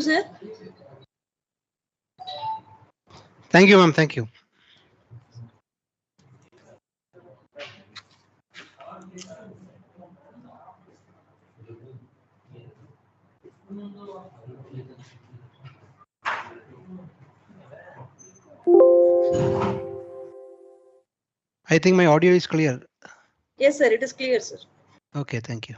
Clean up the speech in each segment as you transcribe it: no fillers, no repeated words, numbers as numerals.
sir. Thank you, ma'am. Thank you. I think my audio is clear. Yes, sir. It is clear, sir. Okay, thank you.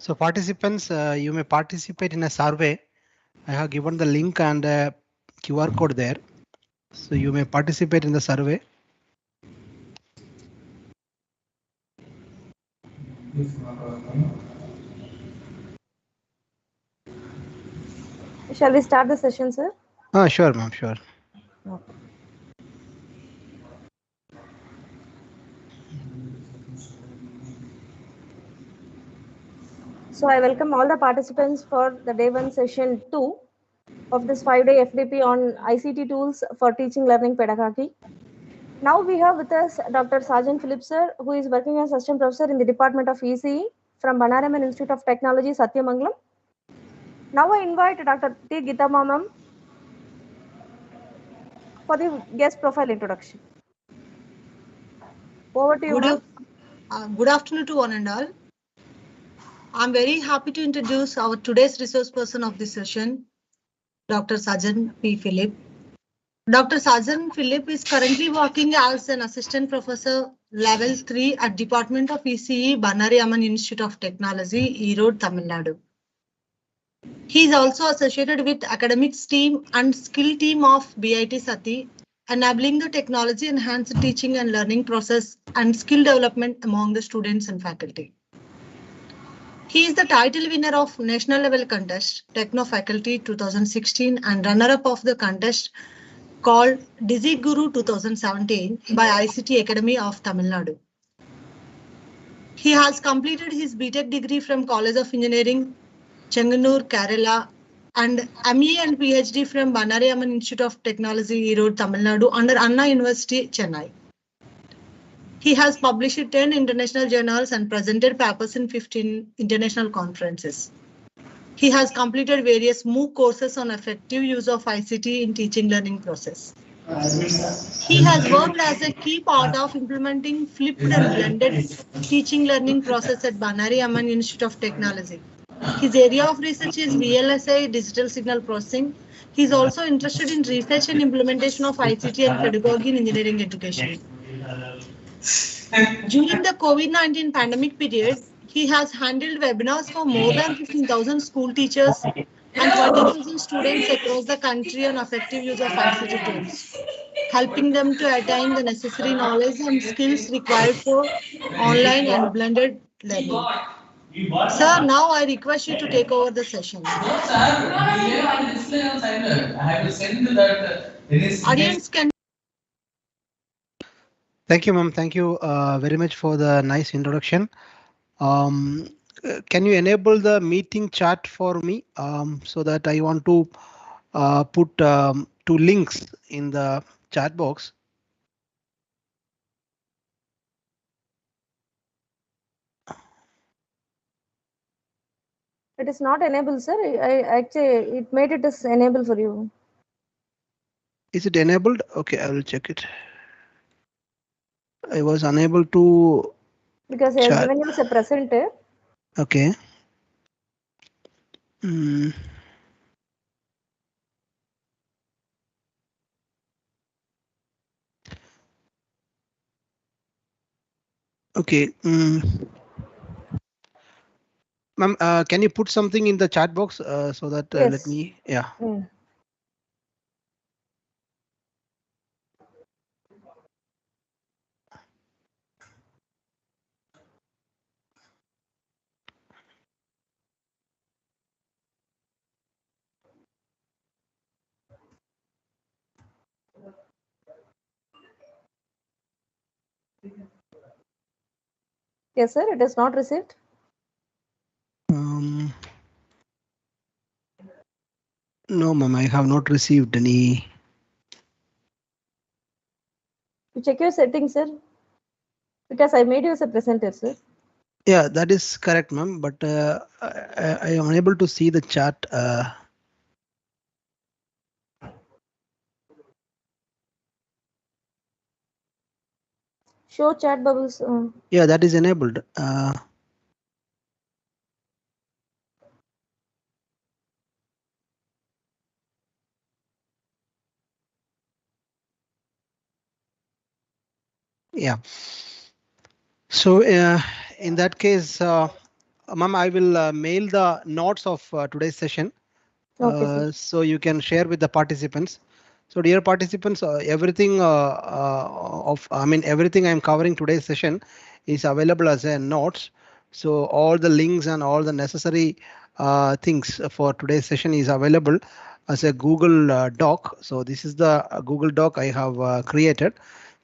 So participants, you may participate in a survey. I have given the link and QR code there. So you may participate in the survey. Shall we start the session, sir? Sure, ma'am, sure. Okay. So I welcome all the participants for the day 1 session 2 of this 5-day FDP on ICT tools for teaching learning pedagogy. Now we have with us Dr. Sajan Philip sir, who is working as assistant professor in the Department of ECE from Banaraman Institute of Technology, Satyamangalam. Now I invite Dr. T. Gita ma'am for the guest profile introduction. Over to you, ma'am. Good afternoon to one and all. I'm very happy to introduce our today's resource person of this session, Dr. Sajan P. Philip. Dr. Sajan Philip is currently working as an assistant professor level 3 at Department of ECE, Banaraman Institute of Technology, Erode, Tamil Nadu. He is also associated with academics team and skill team of BIT Sati, enabling the technology enhanced teaching and learning process and skill development among the students and faculty. He is the title winner of National Level Contest, Techno Faculty 2016 and runner-up of the contest called Dizzy Guru 2017 by ICT Academy of Tamil Nadu. He has completed his BTech degree from College of Engineering, Chenganur, Kerala, and ME and PhD from Banaraman Institute of Technology, Erode, Tamil Nadu under Anna University, Chennai. He has published 10 international journals and presented papers in 15 international conferences. He has completed various MOOC courses on effective use of ICT in teaching learning process. He has worked as a key part of implementing flipped and blended teaching learning process at Banaraman Institute of Technology. His area of research is VLSI, digital signal processing. He is also interested in research and implementation of ICT and pedagogy in engineering education. During the COVID-19 pandemic period, he has handled webinars for more than 15,000 school teachers and 20,000 students across the country on effective use of ICT tools, helping them to attain the necessary knowledge and skills required for online and blended learning. Sir, now I request you to take over the session. No, sir. I have display on signer. I have to send that. Audience can. Thank you, ma'am. Thank you very much for the nice introduction. Can you enable the meeting chat for me so that I want to put 2 links in the chat box. It is not enabled, sir. I actually it made it as enable for you. Is it enabled? Okay, I will check it. I was unable to. Because I have given you as a presenter. Okay. Okay. Ma'am, can you put something in the chat box so that let Yes. me, yeah. Mm. Yes, sir. It is not received. No, ma'am, I have not received any. You check your settings, sir. Because I made you as a presenter, sir. Yeah, that is correct, ma'am. But I am unable to see the chat. Show chat bubbles. Yeah, that is enabled. Yeah. So in that case, ma'am, I will mail the notes of today's session. Okay, sir. So you can share with the participants. So dear participants, everything everything I'm covering today's session is available as a notes. So all the links and all the necessary things for today's session is available as a Google Doc. So this is the Google Doc I have created.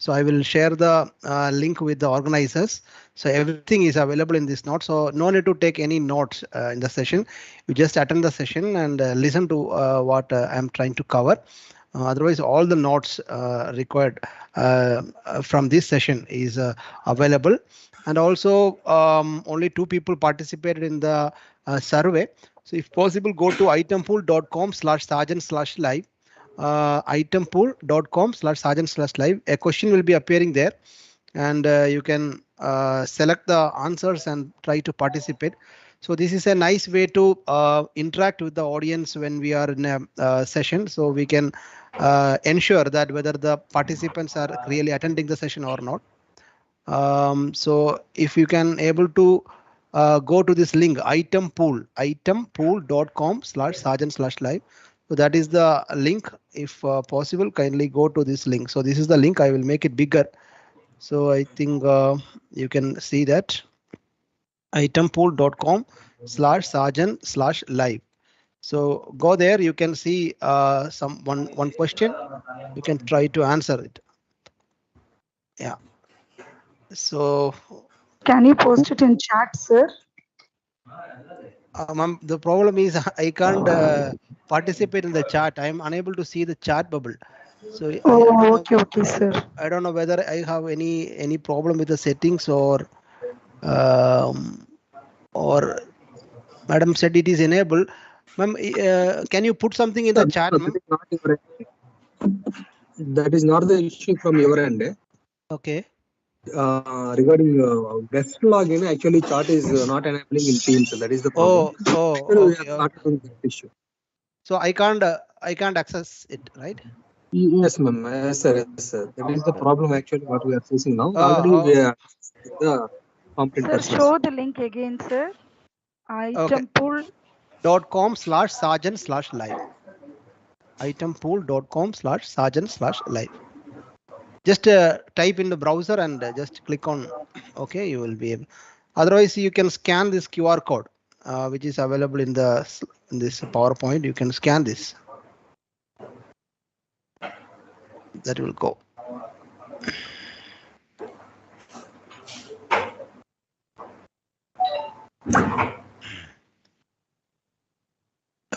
So I will share the link with the organizers. So everything is available in this note. So no need to take any notes in the session. You just attend the session and listen to what I'm trying to cover. Otherwise, all the notes required from this session is available. And also, only 2 people participated in the survey. So if possible, go to itempool.com/sergeant/live. Itempool.com/sergeant/live. A question will be appearing there, and you can select the answers and try to participate. So this is a nice way to interact with the audience when we are in a session, so we can ensure that whether the participants are really attending the session or not. So if you can able to go to this link, itempool.com/sergeant/live. So that is the link. If possible, kindly go to this link. So this is the link. I will make it bigger. So I think you can see that itempool.com/sergeant/live. So go there. You can see one question. You can try to answer it. Yeah. So can you post it in chat, sir? ma'am, the problem is I can't participate in the chat. I am unable to see the chat bubble. So I don't know. Okay, sir. I don't know whether I have any problem with the settings or Madam said it is enabled. Ma'am, can you put something in the chat, ma'am? That is not the issue from your end. Okay. Regarding guest login, actually chat is not enabling in Teams. That is the problem. Okay. Issue. So I can't access it, right? Yes, ma'am. Yes, sir. That is the problem actually what we are facing now. Already we are the competent Sir, persons. show the link again, sir. itempool.com/sergeant/live. itempool.com/sergeant/live. Just type in the browser and just click on OK. You will be able. Otherwise, you can scan this QR code, which is available in this PowerPoint. You can scan this. That will go.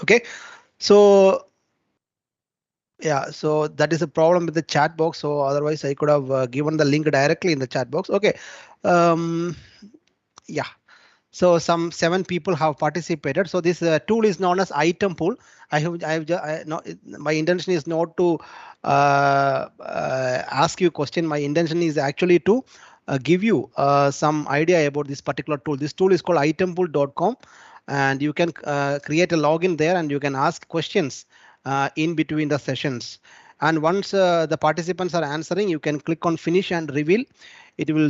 Okay. So yeah, so that is a problem with the chat box. So otherwise I could have given the link directly in the chat box. Okay. Yeah. So some 7 people have participated. So this tool is known as item pool. My intention is not to ask you a question. My intention is actually to give you some idea about this particular tool. This tool is called itempool.com, and you can create a login there and you can ask questions in between the sessions. And once the participants are answering, you can click on finish and reveal. It will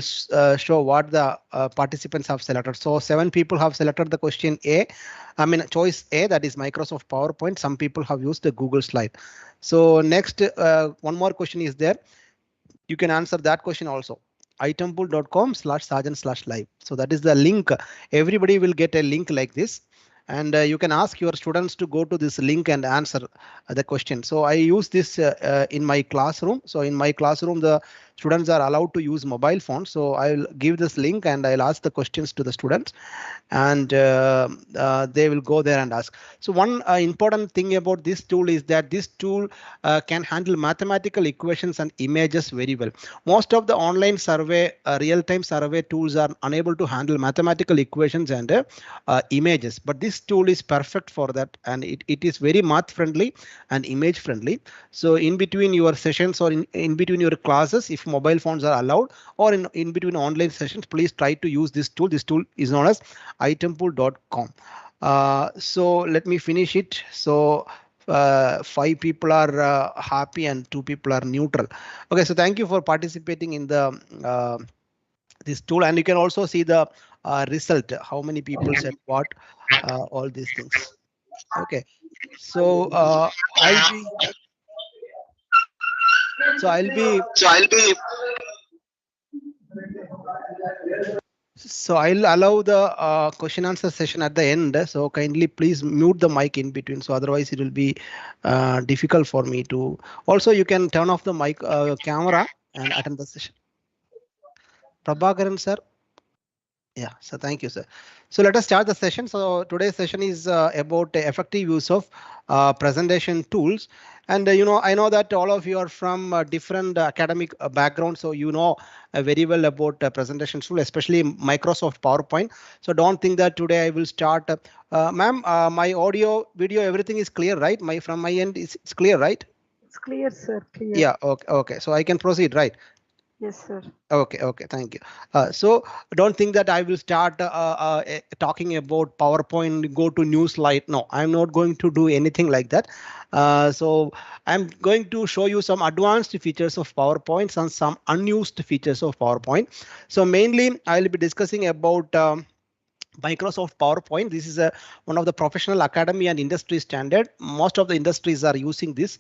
show what the participants have selected. So 7 people have selected the question A. I mean choice A, that is Microsoft PowerPoint. Some people have used the Google slide. So next one more question is there. You can answer that question also. itempool.com/sergeant/live. So that is the link. Everybody will get a link like this. And you can ask your students to go to this link and answer the question. So I use this in my classroom. So in my classroom, the students are allowed to use mobile phones. So I'll give this link and I'll ask the questions to the students, and they will go there and ask. So one important thing about this tool is that this tool can handle mathematical equations and images very well. Most of the online survey, real-time survey tools are unable to handle mathematical equations and images, but this tool is perfect for that, and it is very math friendly and image friendly. So in between your sessions or in between your classes, if mobile phones are allowed, or in between online sessions, please try to use this tool. This tool is known as itempool.com. So let me finish it. So 5 people are happy and 2 people are neutral. Okay, so thank you for participating in the this tool, and you can also see the result, how many people said what, all these things. Okay, so I'll be so I'll allow the question answer session at the end. So kindly please mute the mic in between. So otherwise it will be difficult for me to. Also, you can turn off the mic camera and attend the session. Prabhakaran sir. Yeah, so thank you, sir. So let us start the session. So today's session is about effective use of presentation tools. And I know that all of you are from different academic backgrounds, so you know very well about presentation tool, especially Microsoft PowerPoint. So don't think that today I will start. Ma'am, my audio, video, everything is clear, right? From my end, it's clear, right? It's clear, sir. Clear. Yeah. Okay. So I can proceed, right? Yes, sir. Okay, thank you. So don't think that I will start talking about PowerPoint, go to new slide. No, I'm not going to do anything like that. So I'm going to show you some advanced features of PowerPoint and some unused features of PowerPoint. So mainly I'll be discussing about Microsoft PowerPoint. This is one of the professional academy and industry standard. Most of the industries are using this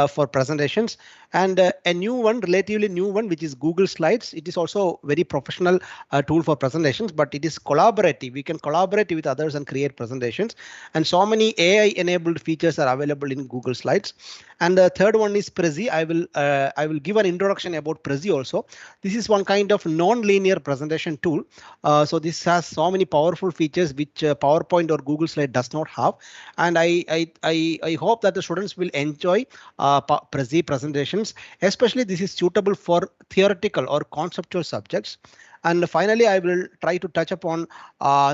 for presentations, and a new one, relatively new one, which is Google Slides. It is also very professional tool for presentations, but it is collaborative. We can collaborate with others and create presentations, and so many AI enabled features are available in Google Slides. And the third one is Prezi. I will give an introduction about Prezi also. This is one kind of non-linear presentation tool. So this has so many powerful features which PowerPoint or Google Slide does not have. And I hope that the students will enjoy Prezi presentations. Especially this is suitable for theoretical or conceptual subjects. And finally, I will try to touch upon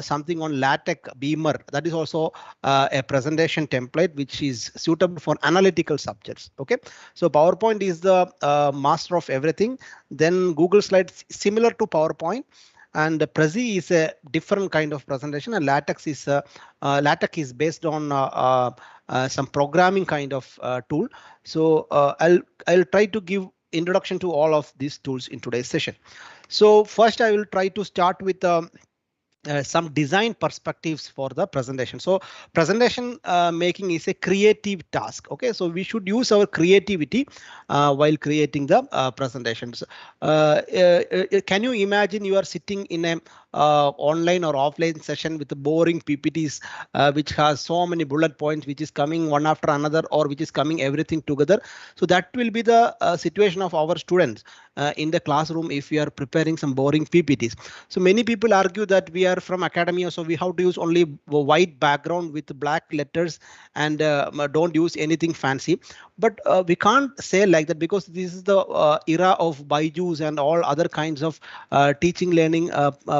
something on LaTeX Beamer. That is also a presentation template which is suitable for analytical subjects. Okay, so PowerPoint is the master of everything. Then Google Slides similar to PowerPoint, and Prezi is a different kind of presentation, and LaTeX is based on some programming kind of tool. So I'll try to give introduction to all of these tools in today's session. So first I will try to start with some design perspectives for the presentation. So presentation making is a creative task. Okay, so we should use our creativity while creating the presentations. Can you imagine you are sitting in a online or offline session with the boring PPTs which has so many bullet points which is coming one after another, or which is coming everything together? So that will be the situation of our students in the classroom if we are preparing some boring PPTs. So many people argue that we are from academia, so we have to use only white background with black letters and don't use anything fancy. But we can't say like that, because this is the era of Byju's and all other kinds of teaching learning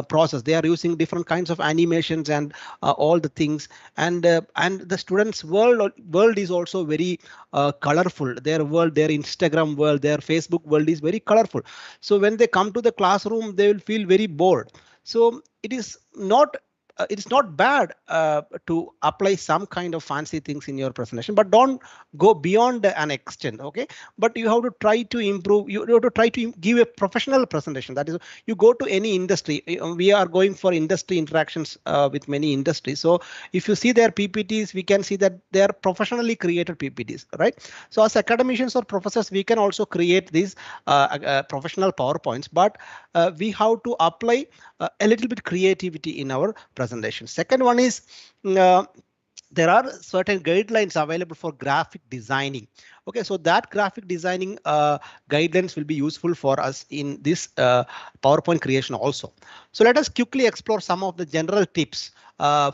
process. They are using different kinds of animations and all the things, and the students' world is also very colorful. Their world, their Instagram world, their Facebook world is very colorful. So when they come to the classroom, they will feel very bored. So it is not it's not bad to apply some kind of fancy things in your presentation, but don't go beyond an extent. OK, but you have to try to improve. You have to try to give a professional presentation. That is, you go to any industry. We are going for industry interactions with many industries. So if you see their PPTs, we can see that they are professionally created PPTs, right? So as academicians or professors, we can also create these professional PowerPoints, but we have to apply a little bit creativity in our presentation. Second one is there are certain guidelines available for graphic designing. OK, so that graphic designing guidelines will be useful for us in this PowerPoint creation also. So let us quickly explore some of the general tips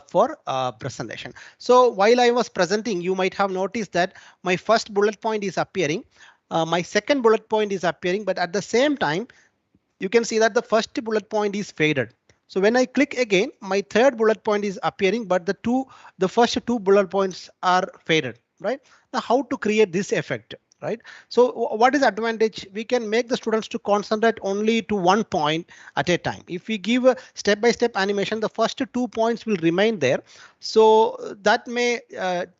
for presentation. So while I was presenting, you might have noticed that my first bullet point is appearing. My second bullet point is appearing, but at the same time, you can see that the first bullet point is faded. So when I click again, my third bullet point is appearing, but the first two bullet points are faded, right? Now, how to create this effect, right? So what is the advantage? We can make the students to concentrate only to one point at a time. If we give a step-by-step animation, the first 2 points will remain there. So that may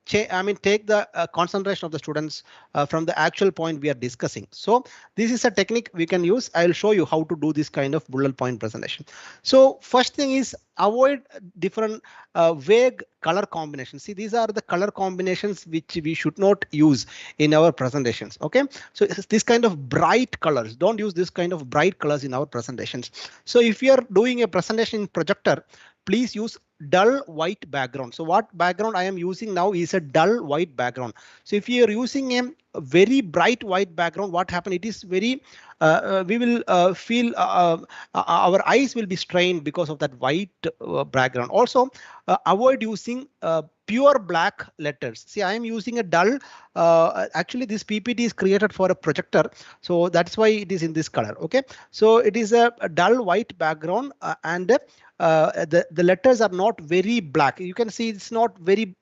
take the concentration of the students from the actual point we are discussing. So this is a technique we can use. I'll show you how to do this kind of bullet point presentation. So first thing is avoid different vague color combinations. See, these are the color combinations which we should not use in our presentations. OK, so it's this kind of bright colors. Don't use this kind of bright colors in our presentations. So if you are doing a presentation in projector, please use dull white background. So what background I am using now is a dull white background. So if you are using a very bright white background, what happens? It is very we will feel our eyes will be strained because of that white background. Also, avoid using pure black letters. See, I am using a dull. Actually, this PPT is created for a projector, so that's why it is in this color. OK, so it is a dull white background and the letters are not very black. You can see it's not very,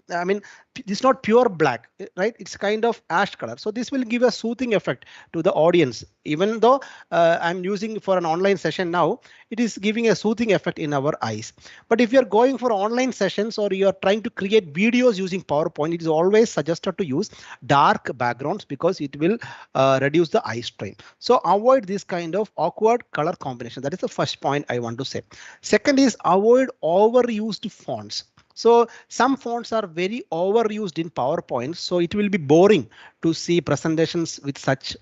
it's not pure black, right? It's kind of ash color. So this will give a soothing effect to the audience. Even though I'm using for an online session now, it is giving a soothing effect in our eyes. But if you're going for online sessions or you're trying to create videos using PowerPoint, it is always suggested to use dark backgrounds because it will reduce the eye strain. So avoid this kind of awkward color combination. That is the first point I want to say. Second is avoid overused fonts. So some fonts are very overused in PowerPoint, so it will be boring to see presentations with such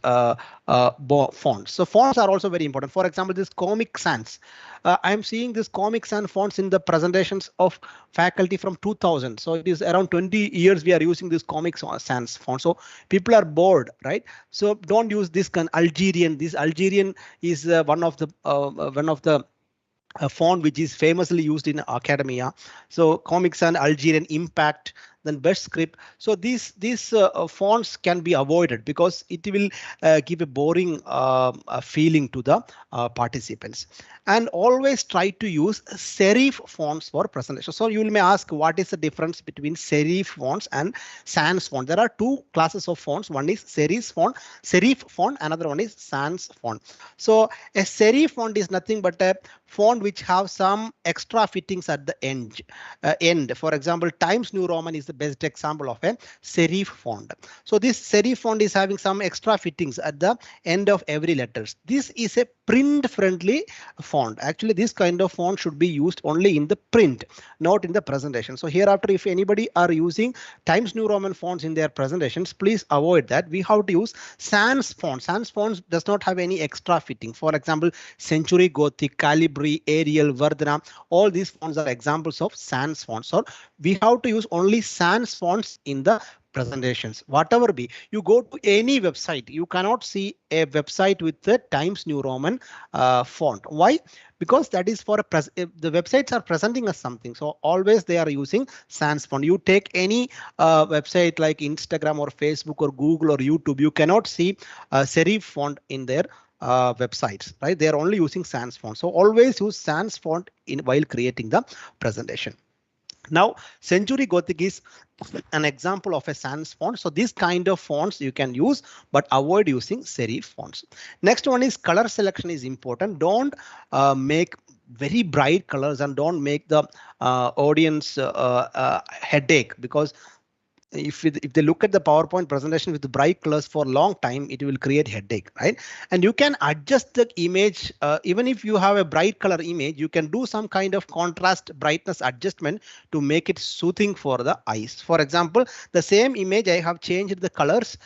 fonts. So fonts are also very important. For example, this Comic Sans. I'm seeing this Comic Sans fonts in the presentations of faculty from 2000. So it is around 20 years we are using this Comic Sans font. So people are bored, right? So don't use this kind Algerian. This Algerian is one of the a font which is famously used in academia. So Comic Sans, Algerian, Impact, then Best Script. So these fonts can be avoided because it will give a boring feeling to the participants. And always try to use serif fonts for presentation. So you may ask, what is the difference between serif fonts and sans font? There are two classes of fonts. One is serif font, another one is sans font. So a serif font is nothing but a font which have some extra fittings at the end. For example, Times New Roman is the best example of a serif font. So this serif font is having some extra fittings at the end of every letters. This is a print friendly font. Actually, this kind of font should be used only in the print, not in the presentation. So hereafter, if anybody are using Times New Roman fonts in their presentations, please avoid that. We have to use sans font. Sans fonts does not have any extra fitting. For example, Century Gothic, Calibri, Arial, Verdana, all these fonts are examples of sans fonts. So we have to use only sans fonts in the presentations. Whatever be, you go to any website, you cannot see a website with the Times New Roman font. Why? Because that is for the websites are presenting us something. So always they are using sans font. You take any website like Instagram or Facebook or Google or YouTube, you cannot see serif font in their websites, right? They are only using sans font. So always use sans font while creating the presentation. Now, Century Gothic is an example of a sans font. So this kind of fonts you can use, but avoid using serif fonts. Next one is color selection is important. Don't make very bright colors and don't make the audience headache, because if they look at the PowerPoint presentation with the bright colors for a long time, it will create headache, right? And you can adjust the image. Even if you have a bright color image, you can do some kind of contrast brightness adjustment to make it soothing for the eyes. For example, the same image, I have changed the colors.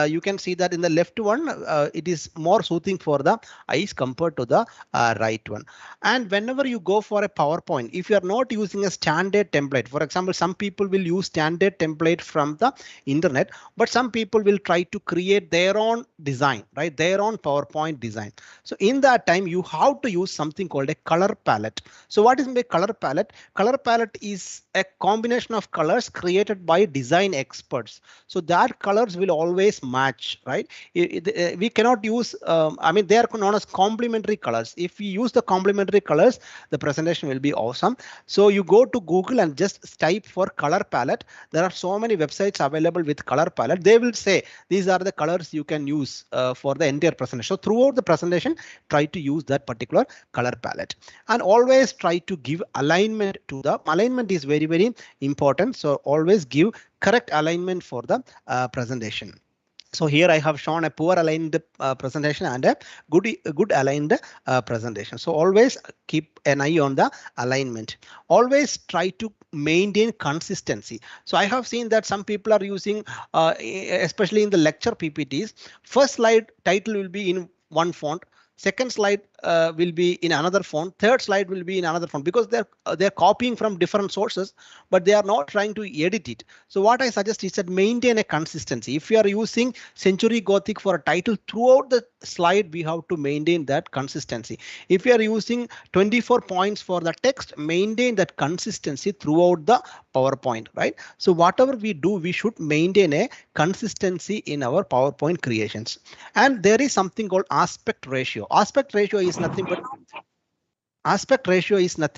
You can see that in the left one, it is more soothing for the eyes compared to the right one. And whenever you go for a PowerPoint, if you are not using a standard template, for example, some people will use standard template from the internet, but some people will try to create their own design, right? Their own PowerPoint design. So in that time, you have to use something called a color palette. So what is a color palette? Color palette is a combination of colors created by design experts. So that colors will always match, right? We cannot use, I mean, they are known as complementary colors. If we use the complementary colors, the presentation will be awesome. So you go to Google and just type for color palette. There are so many websites available with color palette. They will say these are the colors you can use for the entire presentation. So throughout the presentation, try to use that particular color palette, and always try to give alignment to the alignment is very, very important. So always give correct alignment for the presentation. So here I have shown a poor aligned presentation and a good aligned presentation. So always keep an eye on the alignment. Always try to maintain consistency. So I have seen that some people are using, especially in the lecture PPTs, first slide title will be in one font. Second slide will be in another font. Third slide will be in another font, because they're copying from different sources, but they are not trying to edit it. So what I suggest is that maintain a consistency. If you are using Century Gothic for a title, throughout the slide we have to maintain that consistency. If you are using 24 points for the text, maintain that consistency throughout the PowerPoint, right? So whatever we do, we should maintain a consistency in our PowerPoint creations. And there is something called aspect ratio. Aspect ratio is nothing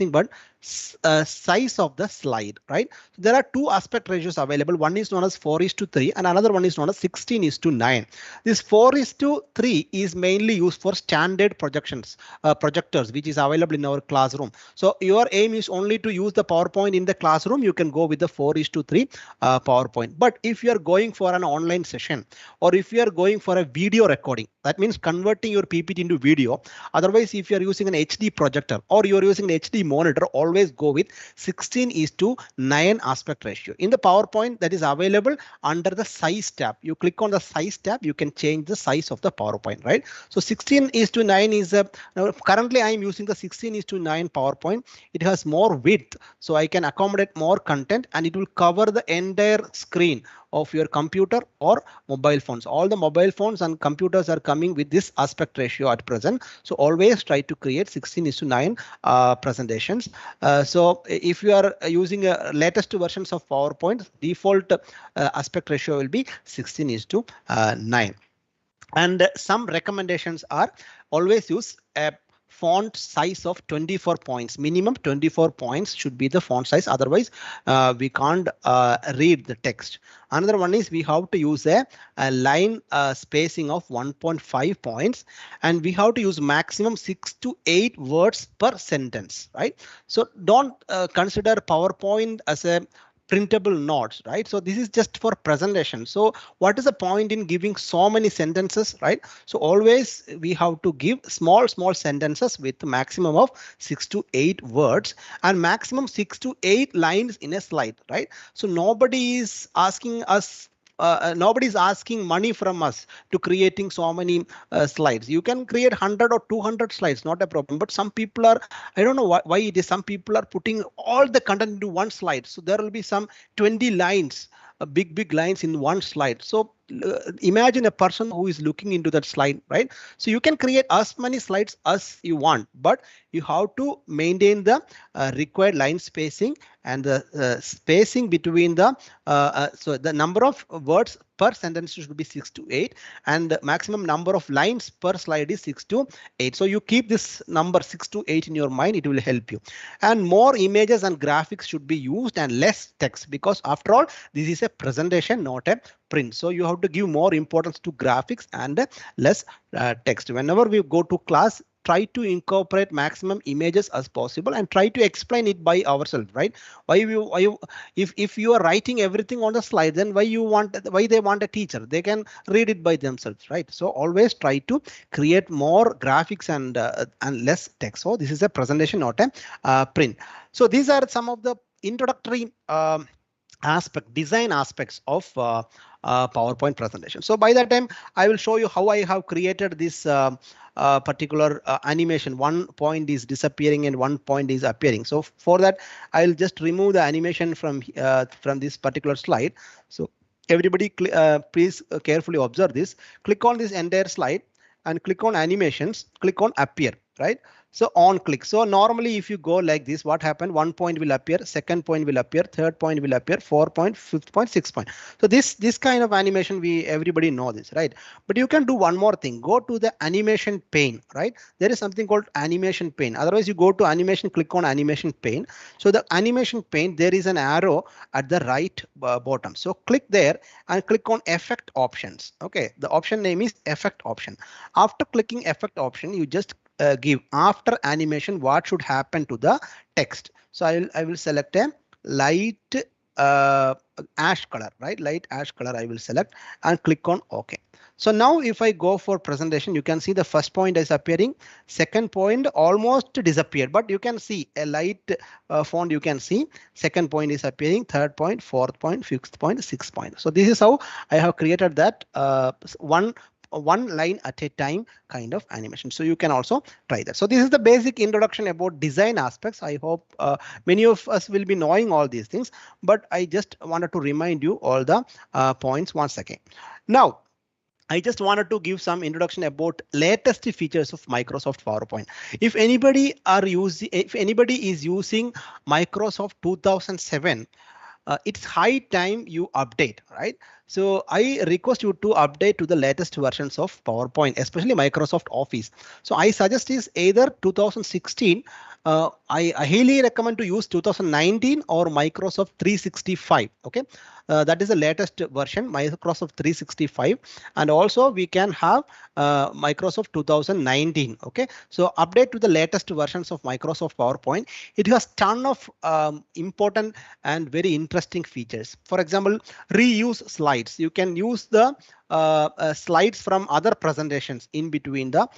but size of the slide, right? So there are two aspect ratios available. One is known as 4:3 and another one is known as 16:9. This 4:3 is mainly used for standard projectors, which is available in our classroom. So your aim is only to use the PowerPoint in the classroom. You can go with the 4:3 PowerPoint. But if you are going for an online session, or if you are going for a video recording, that means converting your PPT into video. Otherwise, if you are using an HD projector or you are using an HD monitor, always go with 16:9 aspect ratio. In the PowerPoint, that is available under the size tab. You click on the size tab, you can change the size of the PowerPoint, right? So 16:9 is currently I am using the 16:9 PowerPoint. It has more width, so I can accommodate more content and it will cover the entire screen of your computer or mobile phones. All the mobile phones and computers are coming with this aspect ratio at present. So always try to create 16:9 presentations. So if you are using latest versions of PowerPoint, default aspect ratio will be 16:9. And some recommendations are always use a font size of 24 points. Minimum 24 points should be the font size. Otherwise, we can't read the text. Another one is we have to use a line spacing of 1.5 points, and we have to use maximum 6 to 8 words per sentence, right? So don't consider PowerPoint as a printable notes, right? So this is just for presentation. So what is the point in giving so many sentences, right? So always we have to give small sentences with maximum of 6 to 8 words and maximum 6 to 8 lines in a slide, right? So nobody is asking us nobody's asking money from us to creating so many slides. You can create 100 or 200 slides, not a problem. But some people are, I don't know why it is, some people are putting all the content into one slide. So there will be some 20 lines, big lines in one slide. So imagine a person who is looking into that slide, right? So you can create as many slides as you want, but you have to maintain the required line spacing and the spacing between the so the number of words per sentence should be 6 to 8 and the maximum number of lines per slide is 6 to 8. So you keep this number 6 to 8 in your mind, it will help you. And more images and graphics should be used and less text, because after all, this is a presentation, not a print. So you have to give more importance to graphics and less text. Whenever we go to class, try to incorporate maximum images as possible and try to explain it by ourselves, right? If you are writing everything on the slide, then why they want a teacher? They can read it by themselves, right? So always try to create more graphics and less text. So this is a presentation, not a print. So these are some of the introductory design aspects of PowerPoint presentation. So by that time, I will show you how I have created this particular animation. One point is disappearing and one point is appearing. So for that, I'll just remove the animation from this particular slide. So everybody, please carefully observe this. Click on this entire slide and click on animations. Click on appear, right? So on click. So normally if you go like this, what happened? 1 point will appear, second point will appear, third point will appear, 4 point, 5th point, 6th point. So this kind of animation, everybody know this, right? But you can do one more thing. Go to the animation pane, right? There is something called animation pane. Otherwise you go to animation, click on animation pane. So the animation pane, there is an arrow at the right bottom. So click there and click on effect options. Okay, the option name is effect option. After clicking effect option, you just give after animation what should happen to the text. So I will select a light ash color, right? Light ash color I will select and click on OK. So now if I go for presentation, you can see the first point is appearing, second point almost disappeared, but you can see a light font, you can see second point is appearing, third point, fourth point, fifth point, sixth point. So this is how I have created that one line at a time kind of animation. So you can also try that. So this is the basic introduction about design aspects. I hope many of us will be knowing all these things, but I just wanted to remind you all the points once again. Now, I just wanted to give some introduction about latest features of Microsoft PowerPoint. If anybody is using Microsoft 2007, it's high time you update, right? So I request you to update to the latest versions of PowerPoint, especially Microsoft Office. So I suggest is either 2016. I highly recommend to use 2019 or Microsoft 365. Okay, that is the latest version, Microsoft 365, and also we can have Microsoft 2019. Okay, so update to the latest versions of Microsoft PowerPoint. It has ton of important and very interesting features. For example, reuse slides. You can use the slides from other presentations in between the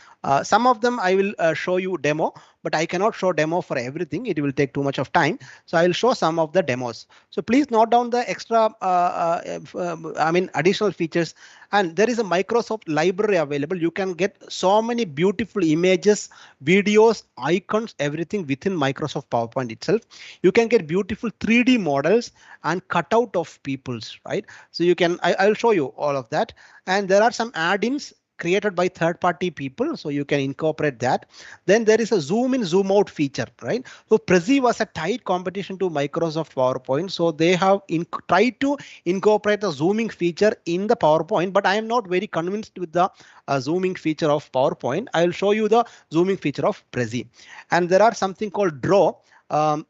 some of them I will show you demo, but I cannot show demo for everything. It will take too much of time. So I will show some of the demos. So please note down the extra additional features. And there is a Microsoft library available. You can get so many beautiful images, videos, icons, everything within Microsoft PowerPoint itself. You can get beautiful 3D models and cutout of people's, right? So you can, I'll show you all of that. And there are some add-ins created by third-party people, so you can incorporate that. Then there is a zoom in, zoom out feature, right? So Prezi was a tight competition to Microsoft PowerPoint, so they have tried to incorporate the zooming feature in the PowerPoint, but I am not very convinced with the zooming feature of PowerPoint. I will show you the zooming feature of Prezi. And there are something called draw.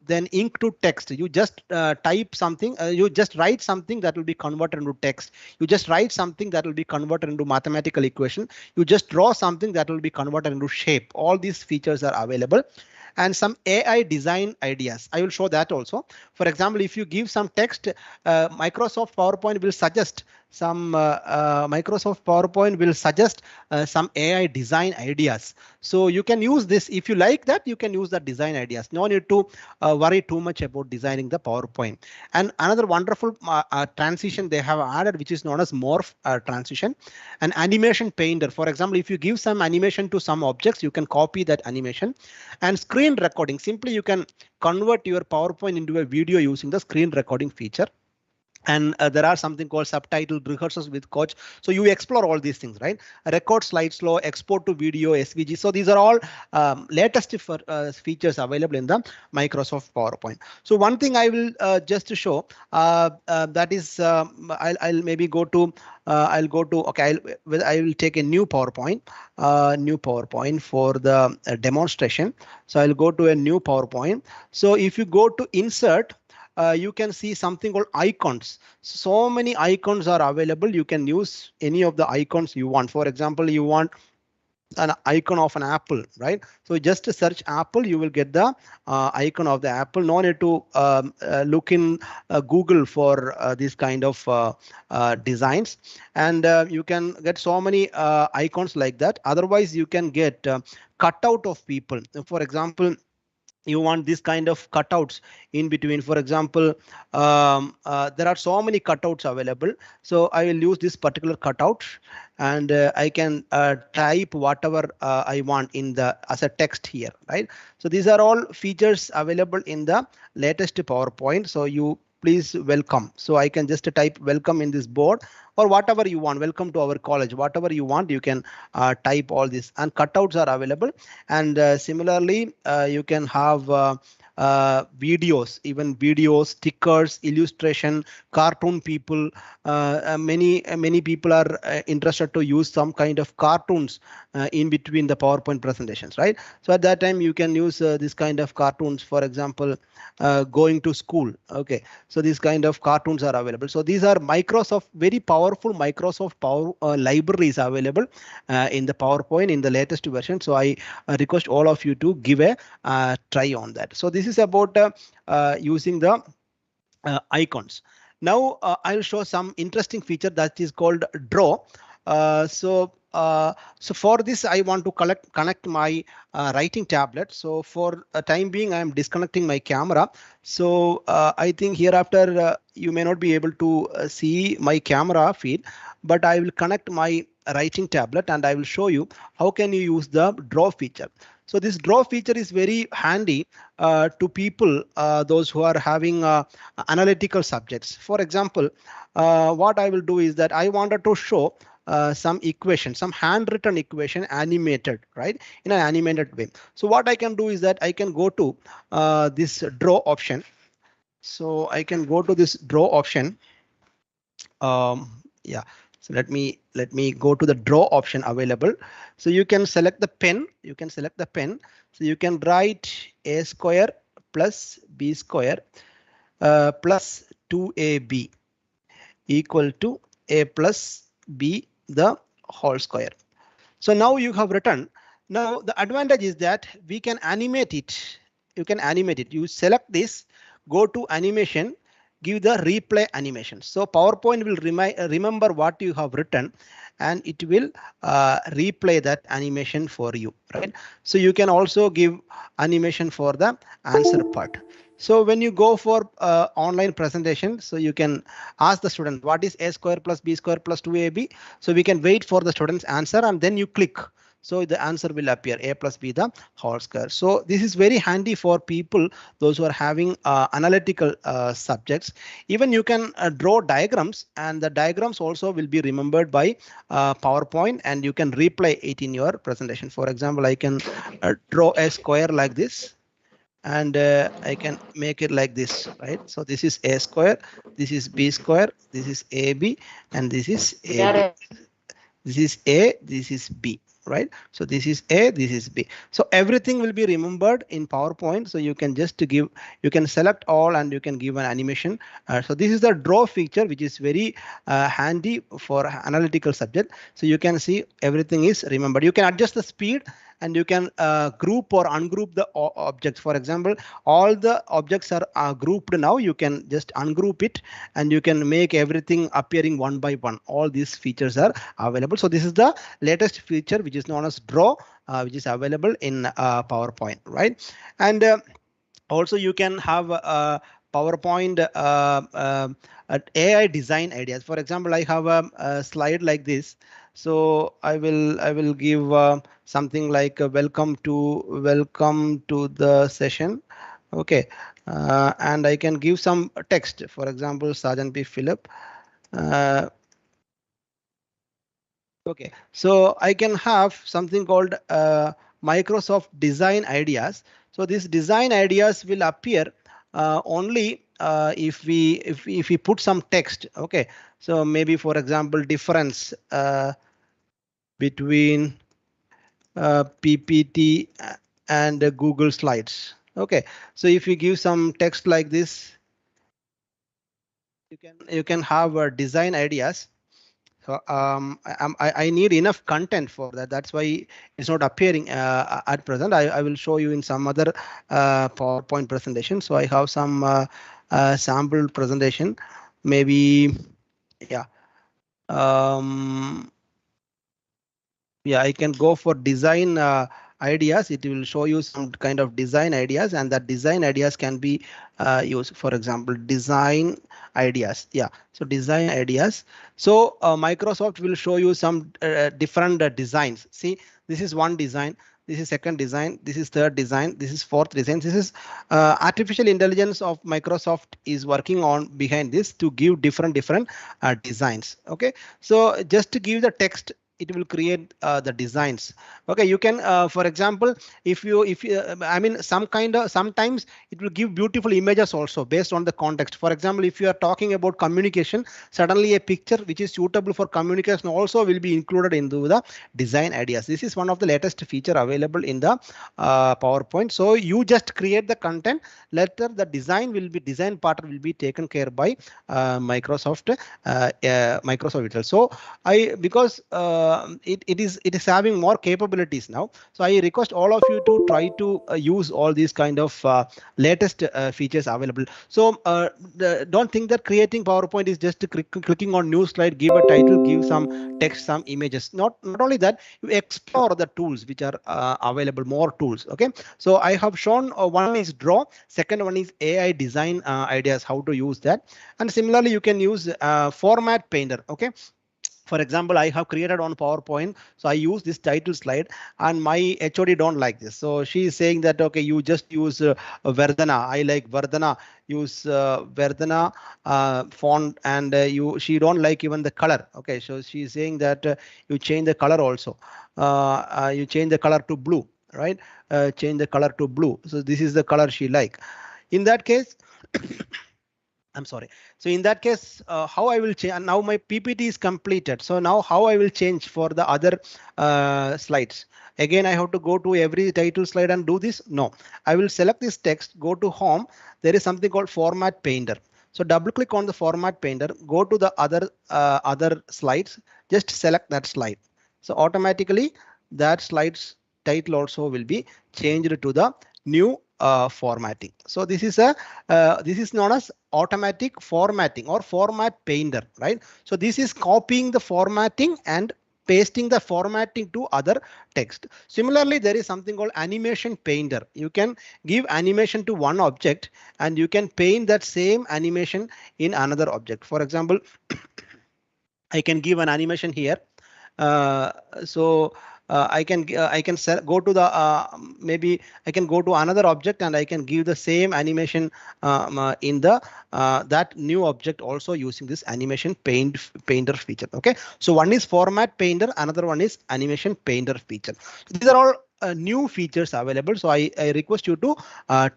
Then ink to text. You just type something, you just write something that will be converted into text. You just write something that will be converted into mathematical equation. You just draw something that will be converted into shape. All these features are available. And some AI design ideas. I will show that also. For example, if you give some text, Microsoft PowerPoint will suggest some some AI design ideas. So you can use this if you like that. You can use the design ideas. No need to worry too much about designing the PowerPoint. And another wonderful transition they have added, which is known as morph transition. An animation painter. For example, if you give some animation to some objects, you can copy that animation. And screen recording. Simply you can convert your PowerPoint into a video using the screen recording feature. And there are something called subtitle rehearsals with coach. So you explore all these things, right? Record slide slow, export to video, SVG. So these are all latest features available in the Microsoft PowerPoint. So one thing I will just show that is I'll maybe go to I'll go to okay. I will take a new PowerPoint for the demonstration. So I'll go to a new PowerPoint. So if you go to insert. You can see something called icons. So many icons are available. You can use any of the icons you want. For example, you want an icon of an apple, right? So just search apple, you will get the icon of the apple. No need to look in Google for these kind of designs, and you can get so many icons like that. Otherwise, you can get cutout of people. For example, you want this kind of cutouts in between. For example, there are so many cutouts available, so I will use this particular cutout, and I can type whatever I want in the as a text here, right? So these are all features available in the latest PowerPoint, so you please welcome. So I can just type welcome in this board, or whatever you want, welcome to our college, whatever you want, you can type all this, and cutouts are available. And similarly, you can have videos, even videos, stickers, illustration, cartoon people. Many people are interested to use some kind of cartoons in between the PowerPoint presentations, right? So at that time you can use this kind of cartoons. For example, going to school. Okay, so these kind of cartoons are available. So these are Microsoft, very powerful Microsoft Power libraries available in the PowerPoint in the latest version. So I request all of you to give a try on that. So this is about using the icons. Now I'll show some interesting feature that is called draw. So for this, I want to connect my writing tablet. So for a time being, I am disconnecting my camera. So I think hereafter you may not be able to see my camera feed, but I will connect my writing tablet and I will show you how can you use the draw feature. So this draw feature is very handy to people, those who are having analytical subjects. For example, what I will do is that I wanted to show some equation, some handwritten equation animated, right, in an animated way. So what I can do is that I can go to this draw option. So I can go to this draw option. Yeah. So let me go to the draw option available. So you can select the pen. You can select the pen. So you can write a square plus b square plus 2ab equal to a plus b the whole square. So now you have written. Now the advantage is that we can animate it. You can animate it. You select this, go to animation, give the replay animation. So PowerPoint will remember what you have written, and it will replay that animation for you, right? So you can also give animation for the answer part. So when you go for online presentation, so you can ask the student what is a square plus b square plus 2ab. So we can wait for the student's answer and then you click. So the answer will appear a plus b the whole square. So this is very handy for people, those who are having analytical subjects. Even you can draw diagrams, and the diagrams also will be remembered by PowerPoint, and you can replay it in your presentation. For example, I can draw a square like this, and I can make it like this, right? So this is a square, this is b square, this is ab, and this is ab. This is a, this is b, right? So this is a, this is b. So everything will be remembered in PowerPoint. So you can just give, you can select all and you can give an animation. So this is the draw feature, which is very handy for analytical subject. So you can see everything is remembered. You can adjust the speed, and you can group or ungroup the objects. For example, all the objects are grouped now. You can just ungroup it, and you can make everything appearing one by one. All these features are available. So this is the latest feature, which is known as draw, which is available in PowerPoint, right? And also you can have PowerPoint AI design ideas. For example, I have a slide like this. So I will give something like welcome to the session. Okay, and I can give some text. For example, Sergeant P. Philip. Okay, so I can have something called Microsoft Design Ideas. So these design ideas will appear only if we put some text. Okay, so maybe for example, difference between PPT and Google Slides. Okay, so if you give some text like this, you can have design ideas. So I need enough content for that. That's why it's not appearing at present. I will show you in some other PowerPoint presentation. So I have some sample presentation. Maybe, yeah. Yeah, I can go for design ideas. It will show you some kind of design ideas, and that design ideas can be used. For example, design ideas. Yeah, so design ideas. So Microsoft will show you some different designs. See, this is one design. This is second design. This is third design. This is fourth design. This is artificial intelligence of Microsoft is working on behind this to give different designs. Okay, so just to give the text, it will create the designs. Okay, you can for example, if you I mean sometimes it will give beautiful images also based on the context. For example, if you are talking about communication, suddenly a picture which is suitable for communication also will be included into the design ideas. This is one of the latest feature available in the PowerPoint. So you just create the content, later the design part will be taken care by Microsoft itself. So because it is having more capabilities now, so I request all of you to try to use all these kind of latest features available. So don't think that creating PowerPoint is just clicking on new slide, give a title, give some text, some images. Not only that, you explore the tools which are available, more tools. Okay, so I have shown one is draw, second one is AI design ideas, how to use that, and similarly you can use format painter. Okay, for example, I have created on PowerPoint, so I use this title slide, and my HOD don't like this. So she is saying that, okay, you just use Verdana. I like Verdana. Use Verdana font, and she don't like even the color. Okay, so she is saying that you change the color also. You change the color to blue, right? Change the color to blue. So this is the color she like. In that case, I'm sorry. So in that case, how I will change, and now my PPT is completed. So now how I will change for the other slides. Again, I have to go to every title slide and do this. No, I will select this text, go to home. There is something called format painter. So double click on the format painter, go to the other slides, just select that slide. So automatically that slide's title also will be changed to the new formatting. So this is known as automatic formatting or format painter, right? So this is copying the formatting and pasting the formatting to other text. Similarly, there is something called animation painter. You can give animation to one object and you can paint that same animation in another object. For example, I can give an animation here. So I can go to the maybe I can go to another object and I can give the same animation in the that new object also using this animation painter feature. Okay, so one is format painter, another one is animation painter feature. These are all new features available. So I request you to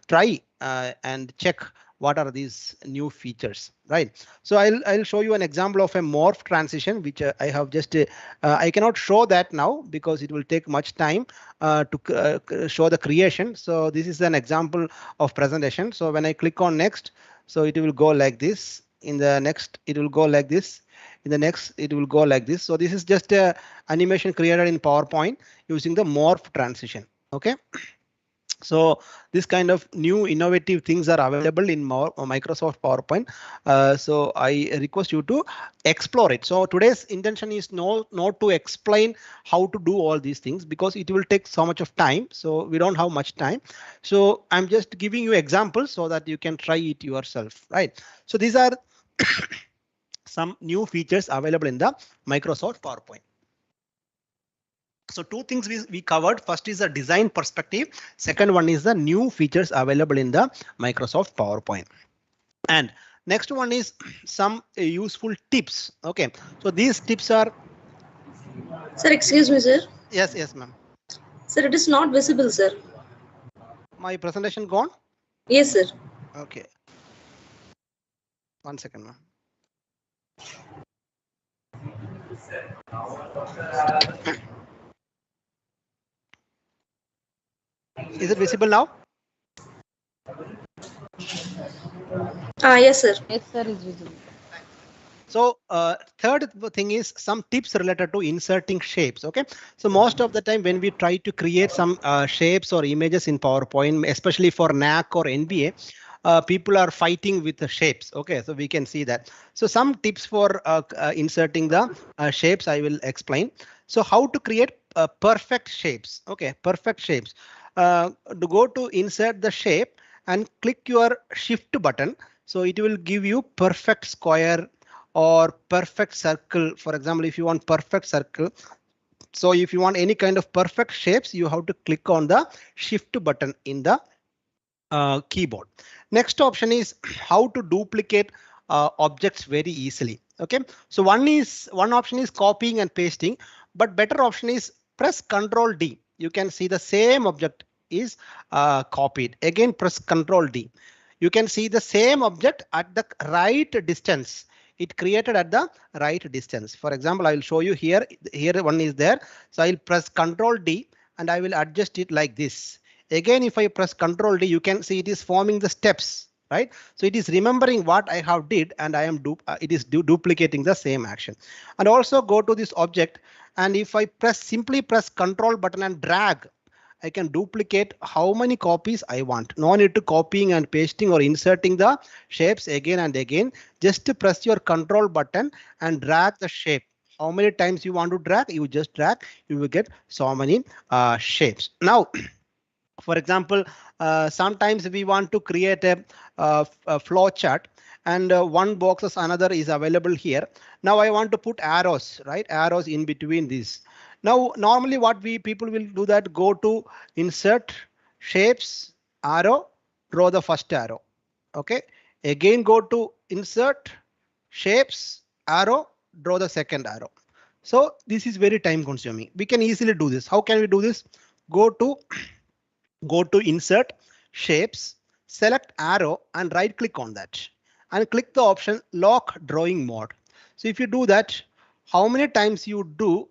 try and check what are these new features, right? So I'll show you an example of a morph transition, which I have just I cannot show that now because it will take much time to show the creation. So this is an example of presentation. So when I click on next, so it will go like this. In the next, it will go like this. In the next, it will go like this. So this is just a animation created in PowerPoint using the morph transition. Okay. So this kind of new innovative things are available in Microsoft PowerPoint. So I request you to explore it. So today's intention is not to explain how to do all these things because it will take so much of time. So we don't have much time. So I'm just giving you examples so that you can try it yourself, right? So these are some new features available in the Microsoft PowerPoint. So two things we covered. First is the design perspective. Second one is the new features available in the Microsoft PowerPoint. And next one is some useful tips. Okay, so these tips are. Sir, excuse me, sir. Yes, ma'am. Sir, it is not visible, sir. My presentation gone? Yes, sir. Okay. 1 second, ma'am. Is it visible now? Yes, sir. Yes, sir, is visible. So third thing is some tips related to inserting shapes. Okay, so most of the time when we try to create some shapes or images in PowerPoint, especially for NAC or NBA, people are fighting with the shapes. Okay, so we can see that. So some tips for inserting the shapes I will explain. So how to create perfect shapes. Okay, perfect shapes. To go to insert the shape and click your shift button. So it will give you perfect square or perfect circle. For example, if you want perfect circle, so if you want any kind of perfect shapes, you have to click on the shift button in the keyboard. Next option is how to duplicate objects very easily. Okay, so one option is copying and pasting, but better option is press Ctrl D. You can see the same object is copied. Again, press Ctrl D. You can see the same object at the right distance. It created at the right distance. For example, I will show you here. Here one is there. So I'll press Ctrl D and I will adjust it like this. Again, if I press Ctrl D, you can see it is forming the steps, right? So it is remembering what I have did, and I am duplicating the same action. And also go to this object, and if I simply press Ctrl button and drag, I can duplicate how many copies I want. No need to copying and pasting or inserting the shapes again and again. Just to press your Ctrl button and drag the shape. How many times you want to drag? You just drag. You will get so many shapes. Now, for example, sometimes we want to create a flow chart, and one box as another is available here. Now I want to put arrows, right? Arrows in between these. Now, normally what people will do that, go to insert shapes, arrow, draw the first arrow. OK, again go to insert shapes, arrow, draw the second arrow. So this is very time consuming. We can easily do this. How can we do this? Go to insert shapes, select arrow and right click on that and click the option lock drawing mode. So if you do that, how many times you do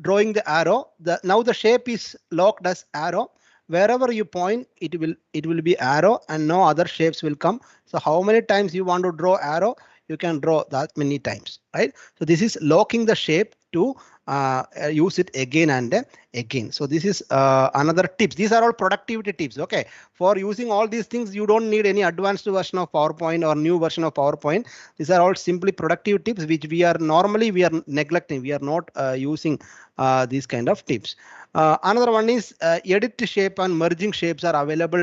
drawing the arrow, now the shape is locked as arrow. Wherever you point, it will be arrow and no other shapes will come. So how many times you want to draw arrow, you can draw that many times, right? So this is locking the shape to use it again and again. So this is another tips. These are all productivity tips. OK, for using all these things, you don't need any advanced version of PowerPoint or new version of PowerPoint. These are all simply productive tips which we are neglecting. We are not using these kind of tips. Another one is edit shape and merging shapes are available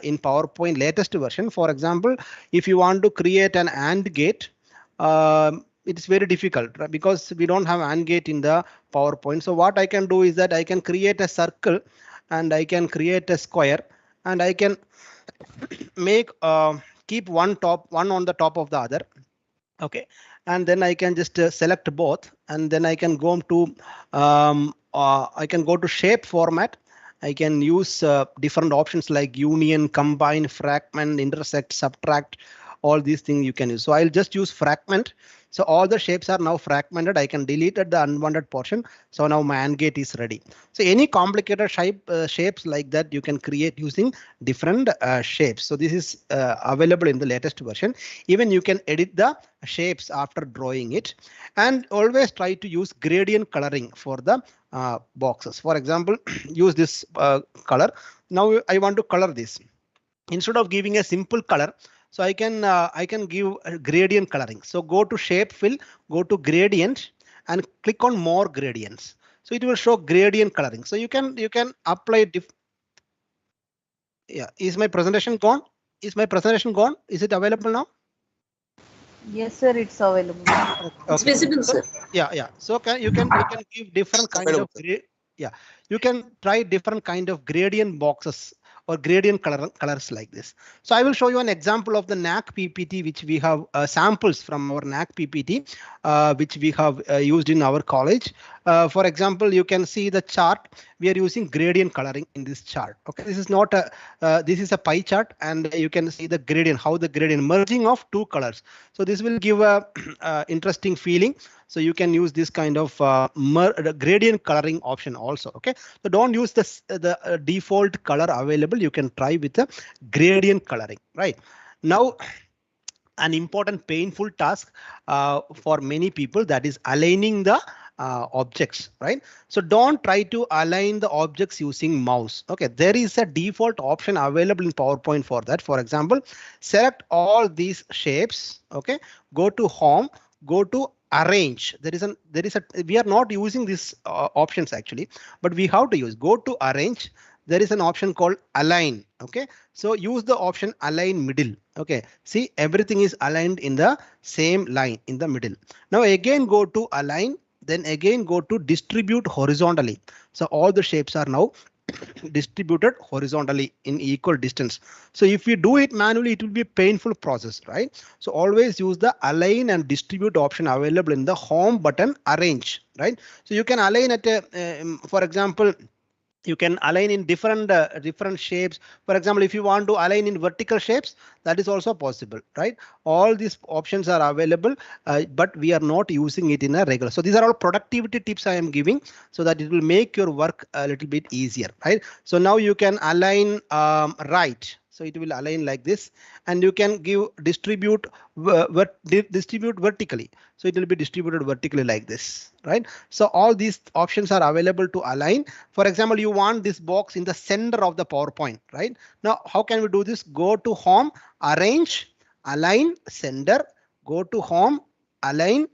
in PowerPoint latest version. For example, if you want to create an AND gate, it's very difficult, right? Because we don't have AND gate in the PowerPoint. So what I can do is that I can create a circle and I can create a square and I can make keep one on the top of the other. OK, and then I can just select both and then I can go to shape format. I can use different options like union, combine, fragment, intersect, subtract. All these things you can use. So I'll just use fragment. So all the shapes are now fragmented. I can delete the unwanted portion. So now my AND gate is ready. So any complicated shapes like that you can create using different shapes. So this is available in the latest version. Even you can edit the shapes after drawing it, and always try to use gradient coloring for the boxes. For example, use this color. Now I want to color this. Instead of giving a simple color, so I can give a gradient coloring. So go to shape fill, go to gradient and click on more gradients. So it will show gradient coloring. So you can apply yeah. Is my presentation gone? Is it available now? Yes, sir, it's available. Okay. It's visible, sir. Yeah. So you can give different kind of you can try different kind of gradient boxes or gradient colors like this. So I will show you an example of the NAC PPT, which we have samples from our NAC PPT, which we have used in our college. For example, you can see the chart. We are using gradient coloring in this chart. OK, this is not a this is a pie chart, and you can see the gradient, how the gradient merging of two colors. So this will give a interesting feeling. So you can use this kind of gradient coloring option also. OK, so don't use the default color available. You can try with the gradient coloring. Right now, an important painful task for many people, that is aligning the objects, right? So don't try to align the objects using mouse. Okay, there is a default option available in PowerPoint for that. For example, select all these shapes. Okay, go to home, go to arrange. We are not using these options actually, but we have to use, go to arrange. There is an option called align. Okay, so use the option align middle. Okay, see, everything is aligned in the same line in the middle. Now again go to align, then again go to distribute horizontally. So all the shapes are now distributed horizontally in equal distance. So if you do it manually, it will be a painful process, right? So always use the align and distribute option available in the home button arrange, right? So you can align at for example, you can align in different shapes. For example, if you want to align in vertical shapes, that is also possible, right? All these options are available, but we are not using it in a regular. So these are all productivity tips I am giving so that it will make your work a little bit easier, right? So now you can align right. So it will align like this, and you can give distribute vertically. So it will be distributed vertically like this, right? So all these options are available to align. For example, you want this box in the center of the PowerPoint, right? Now, how can we do this? Go to home, arrange, align, center, go to home, align,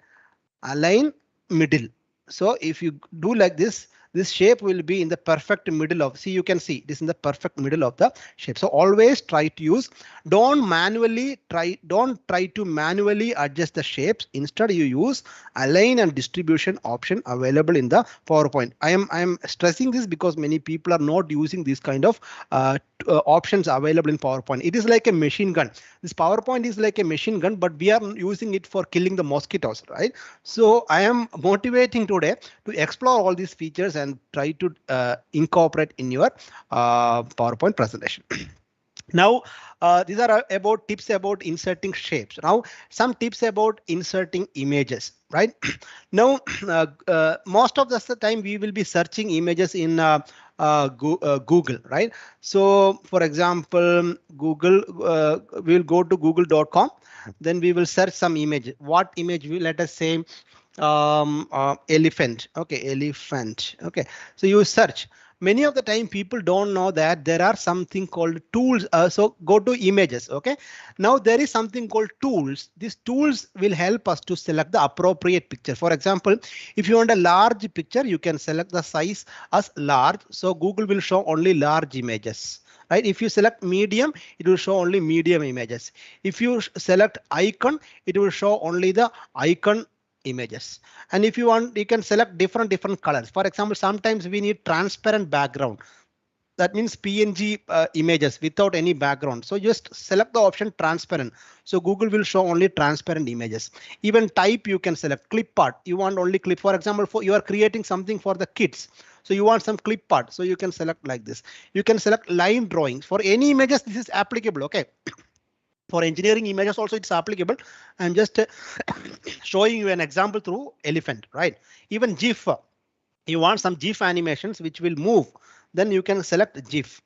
middle. So if you do like this, this shape will be in the perfect middle of, see, you can see this in the perfect middle of the shape. So always try to use, don't try to manually adjust the shapes. Instead, you use align and distribution option available in the PowerPoint. I am stressing this because many people are not using this kind of options available in PowerPoint. It is like a machine gun. This PowerPoint is like a machine gun, but we are using it for killing the mosquitoes, right? So I am motivating today to explore all these features and try to incorporate in your PowerPoint presentation. Now, these are about tips about inserting shapes. Now, some tips about inserting images, right? Now, most of the time we will be searching images in Google, right? So, for example, Google, we will go to google.com. Then we will search some image. What image? Let us say elephant. Okay, elephant. Okay, so you search. Many of the time people don't know that there are something called tools. So go to images. OK, now there is something called tools. These tools will help us to select the appropriate picture. For example, if you want a large picture, you can select the size as large. So Google will show only large images. Right? If you select medium, it will show only medium images. If you select icon, it will show only the icon images. And if you want, you can select different colors. For example, sometimes we need transparent background. That means PNG images without any background. So just select the option transparent. So Google will show only transparent images. Even type you can select clip art. You want only clip. For example, you are creating something for the kids. So you want some clip art. So you can select like this. You can select line drawings. For any images, this is applicable. OK. For engineering images also it's applicable. I'm just showing you an example through elephant, right? Even GIF, you want some GIF animations which will move, then you can select GIF.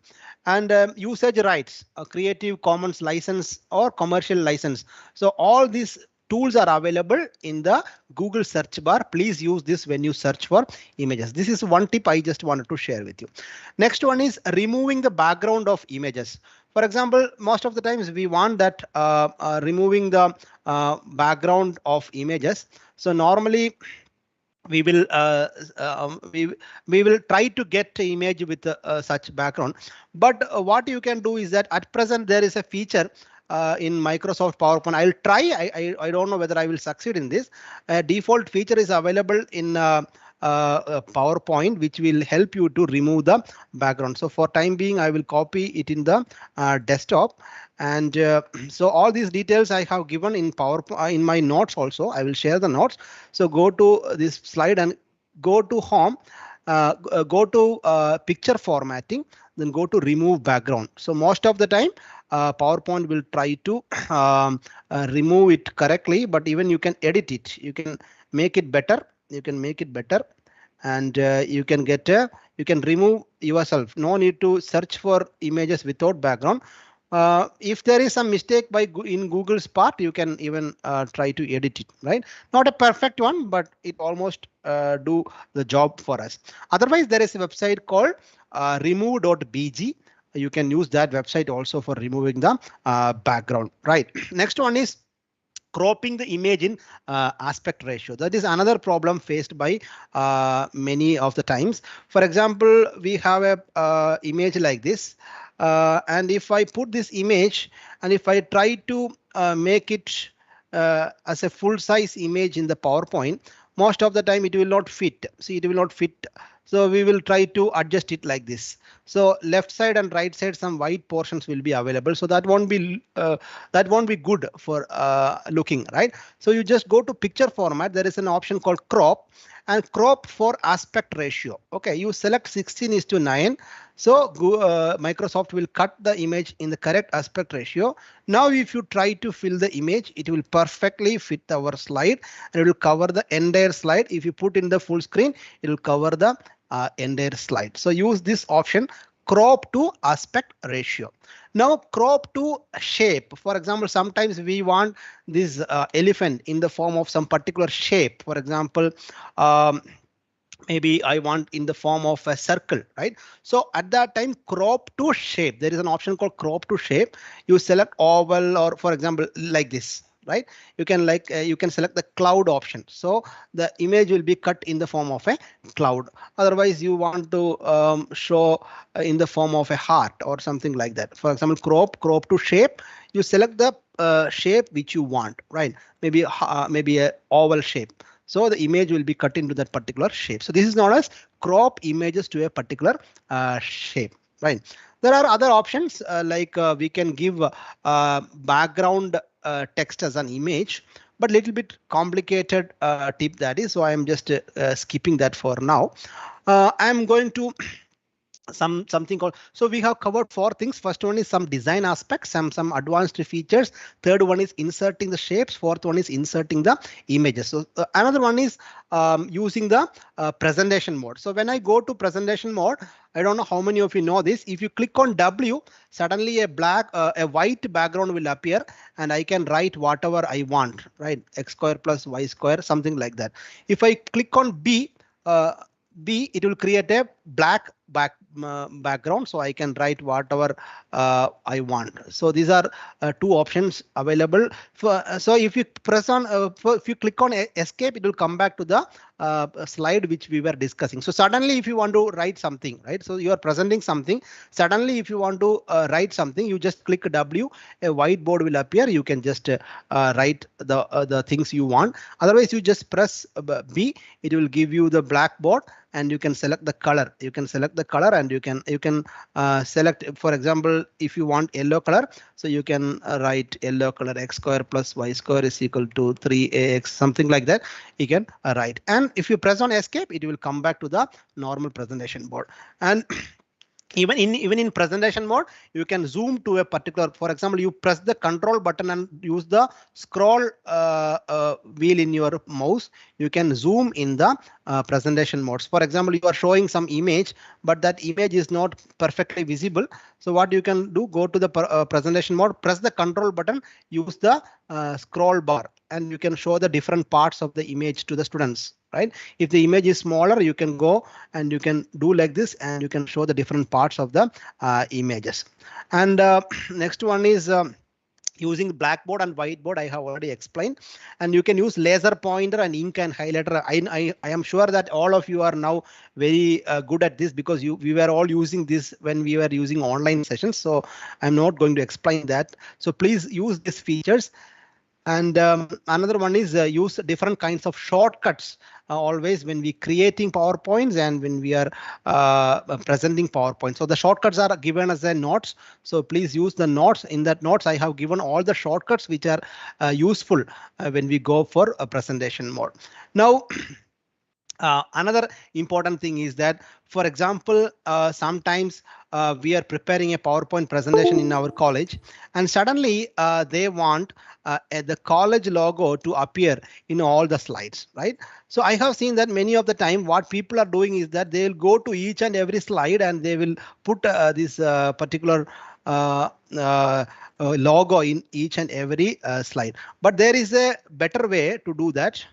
And usage rights, a Creative Commons license or commercial license. So all these tools are available in the Google search bar. Please use this when you search for images. This is one tip I just wanted to share with you. Next one is removing the background of images. For example, most of the times we want that removing the background of images. So normally we will we will try to get the image with such background. But what you can do is that at present there is a feature in Microsoft PowerPoint. I'll try. I don't know whether I will succeed in this. Default feature is available in PowerPoint, which will help you to remove the background. So for time being, I will copy it in the desktop. And so all these details I have given in PowerPoint in my notes also. I will share the notes. So go to this slide and go to home, go to picture formatting, then go to remove background. So most of the time PowerPoint will try to remove it correctly, but even you can edit it. You can make it better. You can make it better, and you can get you can remove yourself. No need to search for images without background. If there is some mistake in Google's part, you can even try to edit it, right? Not a perfect one, but it almost do the job for us. Otherwise, there is a website called remove.bg. You can use that website also for removing the background, right? Next one is cropping the image in aspect ratio. That is another problem faced by many of the times. For example, we have a image like this, and if I put this image and if I try to make it as a full size image in the PowerPoint, most of the time it will not fit. See, it will not fit. So we will try to adjust it like this. So left side and right side, some white portions will be available. So that won't be good for looking, right? So you just go to picture format. There is an option called crop, and crop for aspect ratio. OK, you select 16:9. So Microsoft will cut the image in the correct aspect ratio. Now, if you try to fill the image, it will perfectly fit our slide and it will cover the entire slide. If you put in the full screen, it will cover the entire slide. So use this option, crop to aspect ratio. Now crop to shape. For example, sometimes we want this elephant in the form of some particular shape. For example, maybe I want in the form of a circle, right? So at that time, crop to shape. There is an option called crop to shape. You select oval, or for example, like this, right? You can you can select the cloud option. So the image will be cut in the form of a cloud. Otherwise, you want to show in the form of a heart or something like that. For example, crop to shape. You select the shape which you want, right? Maybe a oval shape. So the image will be cut into that particular shape. So this is known as crop images to a particular shape, right? There are other options like we can give background text as an image, but little bit complicated tip that is. So I am just skipping that for now. I'm going to something called, so we have covered 4 things. First one is some design aspects, some advanced features. Third one is inserting the shapes. Fourth one is inserting the images. So another one is using the presentation mode. So when I go to presentation mode, I don't know how many of you know this. If you click on W, suddenly a white background will appear and I can write whatever I want, right? X square plus Y square, something like that. If I click on B, it will create a black background, so I can write whatever I want. So these are 2 options available. So if you press on, if you click on escape, it will come back to the slide which we were discussing. So suddenly, if you want to write something, right? So you are presenting something. Suddenly, if you want to write something, you just click W. A whiteboard will appear. You can just write the things you want. Otherwise, you just press B. It will give you the blackboard, and you can select the color. You can select the color, and you can select, for example, if you want yellow color, so you can write yellow color X square plus Y square is equal to 3AX, something like that. You can write, and if you press on escape, it will come back to the normal presentation board. And even in presentation mode, you can zoom to a particular, for example, you press the control button and use the scroll wheel in your mouse. You can zoom in the presentation modes. For example, you are showing some image, but that image is not perfectly visible. So what you can do, go to the presentation mode, press the control button, use the scroll bar, and you can show the different parts of the image to the students, right? If the image is smaller, you can go and you can do like this, and you can show the different parts of the images. And next one is using blackboard and whiteboard. I have already explained, and you can use laser pointer and ink and highlighter. I am sure that all of you are now very good at this, because we were all using this when we were using online sessions. So I'm not going to explain that. So please use these features. And another one is use different kinds of shortcuts always when we creating PowerPoints and when we are presenting PowerPoint. So the shortcuts are given as a notes. So please use the notes. In that notes, I have given all the shortcuts which are useful when we go for a presentation mode. Now, another important thing is that, for example, sometimes we are preparing a PowerPoint presentation in our college, and suddenly they want the college logo to appear in all the slides, right? So I have seen that many of the time what people are doing is that they'll go to each and every slide and they will put this particular logo in each and every slide. But there is a better way to do that.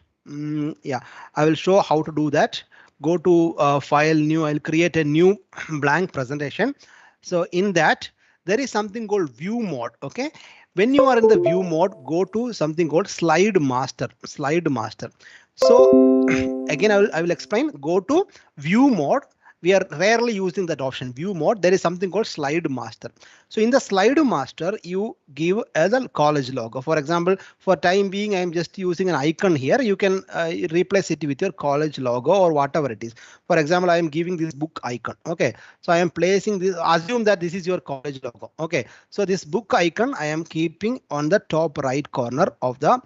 Yeah, I will show how to do that. Go to file new. I'll create a new blank presentation. So in that there is something called view mode. OK, when you are in the view mode, go to something called slide master. Slide master. So again, I will explain. Go to view mode. We are rarely using that option, view mode. There is something called slide master. So in the slide master, you give as a college logo. For example, for time being, I am just using an icon here. You can replace it with your college logo or whatever it is. For example, I am giving this book icon. OK, so I am placing this. Assume that this is your college logo. OK, so this book icon I am keeping on the top right corner of the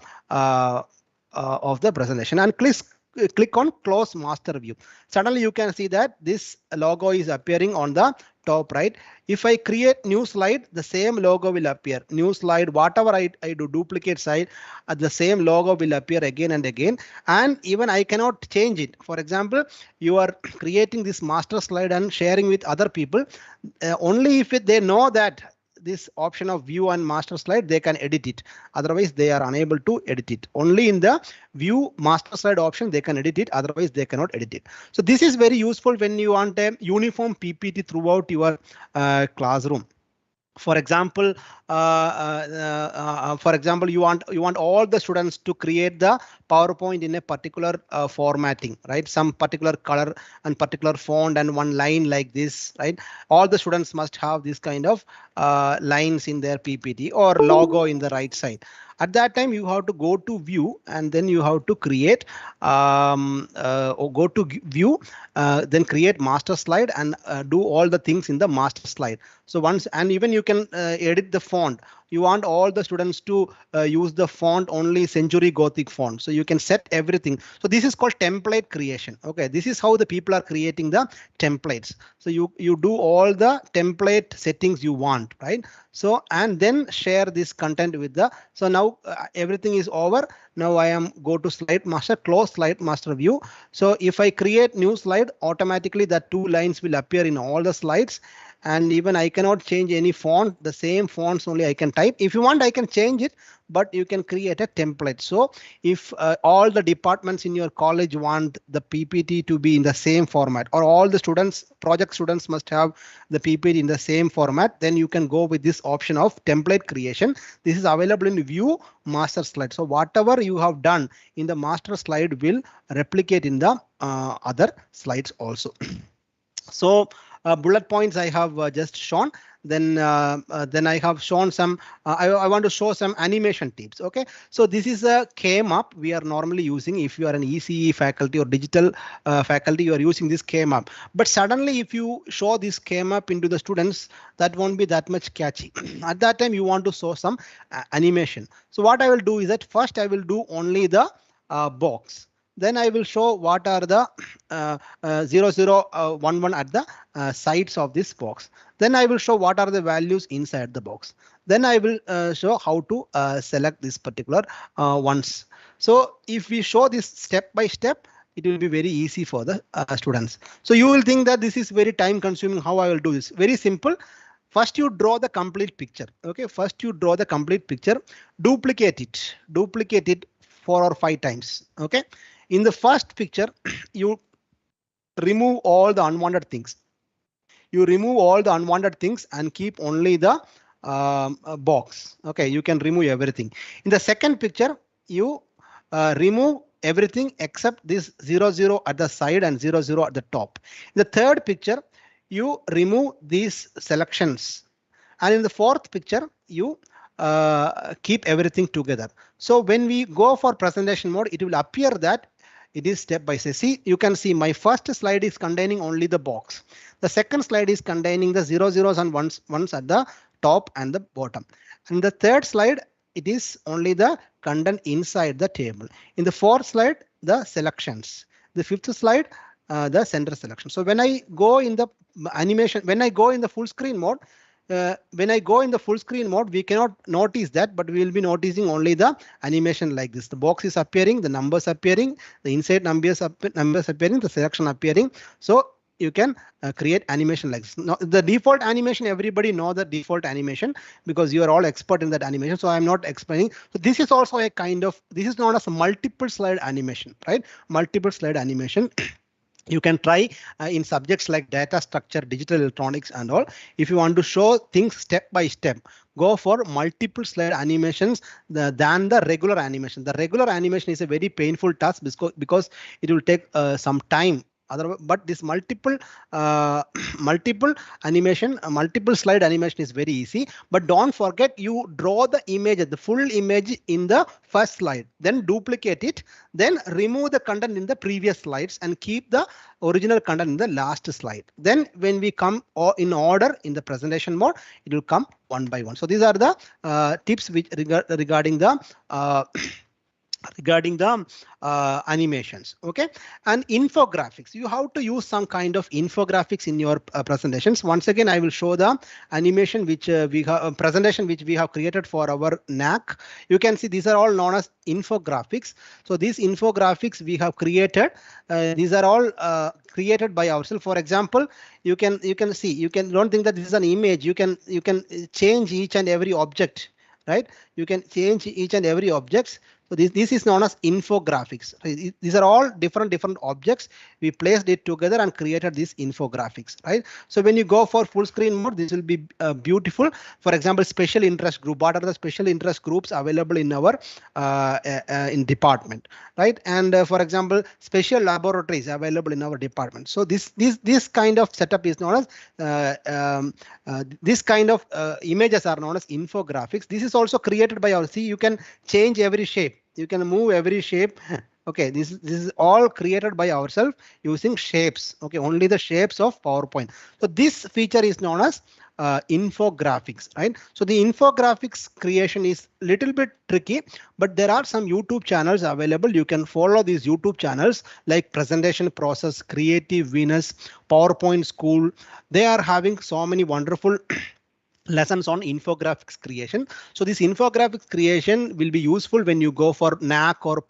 presentation, and click on close master view. Suddenly you can see that this logo is appearing on the top right. If I create new slide, the same logo will appear. New slide, whatever I do, duplicate slide, the same logo will appear again and again. And even I cannot change it. For example, you are creating this master slide and sharing with other people. Only if they know that this option of view and master slide, they can edit it. Otherwise, they are unable to edit it. Only in the view master slide option, they can edit it. Otherwise, they cannot edit it. So this is very useful when you want a uniform PPT throughout your classroom. For example, you want all the students to create the PowerPoint in a particular formatting, right? Some particular color and particular font and one line like this, right? All the students must have this kind of lines in their PPT or logo in the right side. At that time, you have to go to view and then you have to create or go to view, then create master slide and do all the things in the master slide. So once, and even you can edit the font. You want all the students to use the font only Century Gothic font. So you can set everything. So this is called template creation. OK, this is how the people are creating the templates. So you do all the template settings you want, right? So and then share this content with the. So now everything is over. Now I am go to slide master, close slide master view. So if I create new slide, automatically that 2 lines will appear in all the slides. And even I cannot change any font, the same fonts only I can type. If you want, I can change it, but you can create a template. So if all the departments in your college want the PPT to be in the same format, or all the students, project students must have the PPT in the same format, then you can go with this option of template creation. This is available in view master slide. So whatever you have done in the master slide will replicate in the other slides also. So bullet points I have just shown. Then I have shown some. I want to show some animation tips. OK, so this is a K-map we are normally using. If you are an ECE faculty or digital faculty, you are using this K-map. But suddenly, if you show this K-map into the students, that won't be that much catchy. At that time, you want to show some animation. So what I will do is that first I will do only the box. Then I will show what are the 0011 at the sides of this box. Then I will show what are the values inside the box. Then I will show how to select this particular ones. So if we show this step by step, it will be very easy for the students. So you will think that this is very time consuming. How I will do this? Very simple. First, you draw the complete picture. OK, first you draw the complete picture, duplicate it 4 or 5 times. OK. In the first picture, you remove all the unwanted things. You remove all the unwanted things and keep only the box. OK, you can remove everything. In the second picture, you remove everything except this 00 at the side and 00 at the top. In the third picture, you remove these selections. And in the fourth picture, you keep everything together. So when we go for presentation mode, it will appear that it is step by step. See, you can see my first slide is containing only the box. The second slide is containing the 00s and ones at the top and the bottom. And the third slide, it is only the content inside the table. In the fourth slide, the selections. The fifth slide, the center selection. So when I go in the animation, when I go in the full screen mode, we cannot notice that, but we will be noticing only the animation like this. The box is appearing, the numbers appearing, the inside numbers appearing, the selection appearing. So you can create animation like this. Now, the default animation, everybody know the default animation because you are all expert in that animation. So I'm not explaining. So this is also a kind of, this is known as a multiple slide animation, right? Multiple slide animation. You can try in subjects like data structure, digital electronics and all. If you want to show things step by step, go for multiple slide animations than the regular animation. The regular animation is a very painful task because it will take some time. But this multiple multiple animation, multiple slide animation is very easy. But don't forget, you draw the image, the full image in the first slide, then duplicate it, then remove the content in the previous slides and keep the original content in the last slide. Then when we come in order in the presentation mode, it will come one by one. So these are the tips which regarding the animations. Okay, and infographics, you have to use some kind of infographics in your presentations. Once again, I will show the animation which we have presentation which we have created for our NAC. You can see these are all known as infographics. So these infographics we have created, these are all created by ourselves. For example, you can see, you can don't think that this is an image. You can change each and every object, right? You can change each and every objects. So this is known as infographics. These are all different objects. We placed it together and created these infographics, right? So when you go for full screen mode, this will be beautiful. For example, special interest group. What are the special interest groups available in our in department, right? And for example, special laboratories available in our department. So this kind of setup is known as this kind of images are known as infographics. This is also created by our. See, you can change every shape. You can move every shape. Okay, this is all created by ourselves using shapes. Okay, only the shapes of PowerPoint. So this feature is known as infographics, right? So the infographics creation is little bit tricky, but there are some YouTube channels available. You can follow these YouTube channels like Presentation Process, Creative Venus, PowerPoint School. They are having so many wonderful lessons on infographics creation. So this infographics creation will be useful when you go for NAC or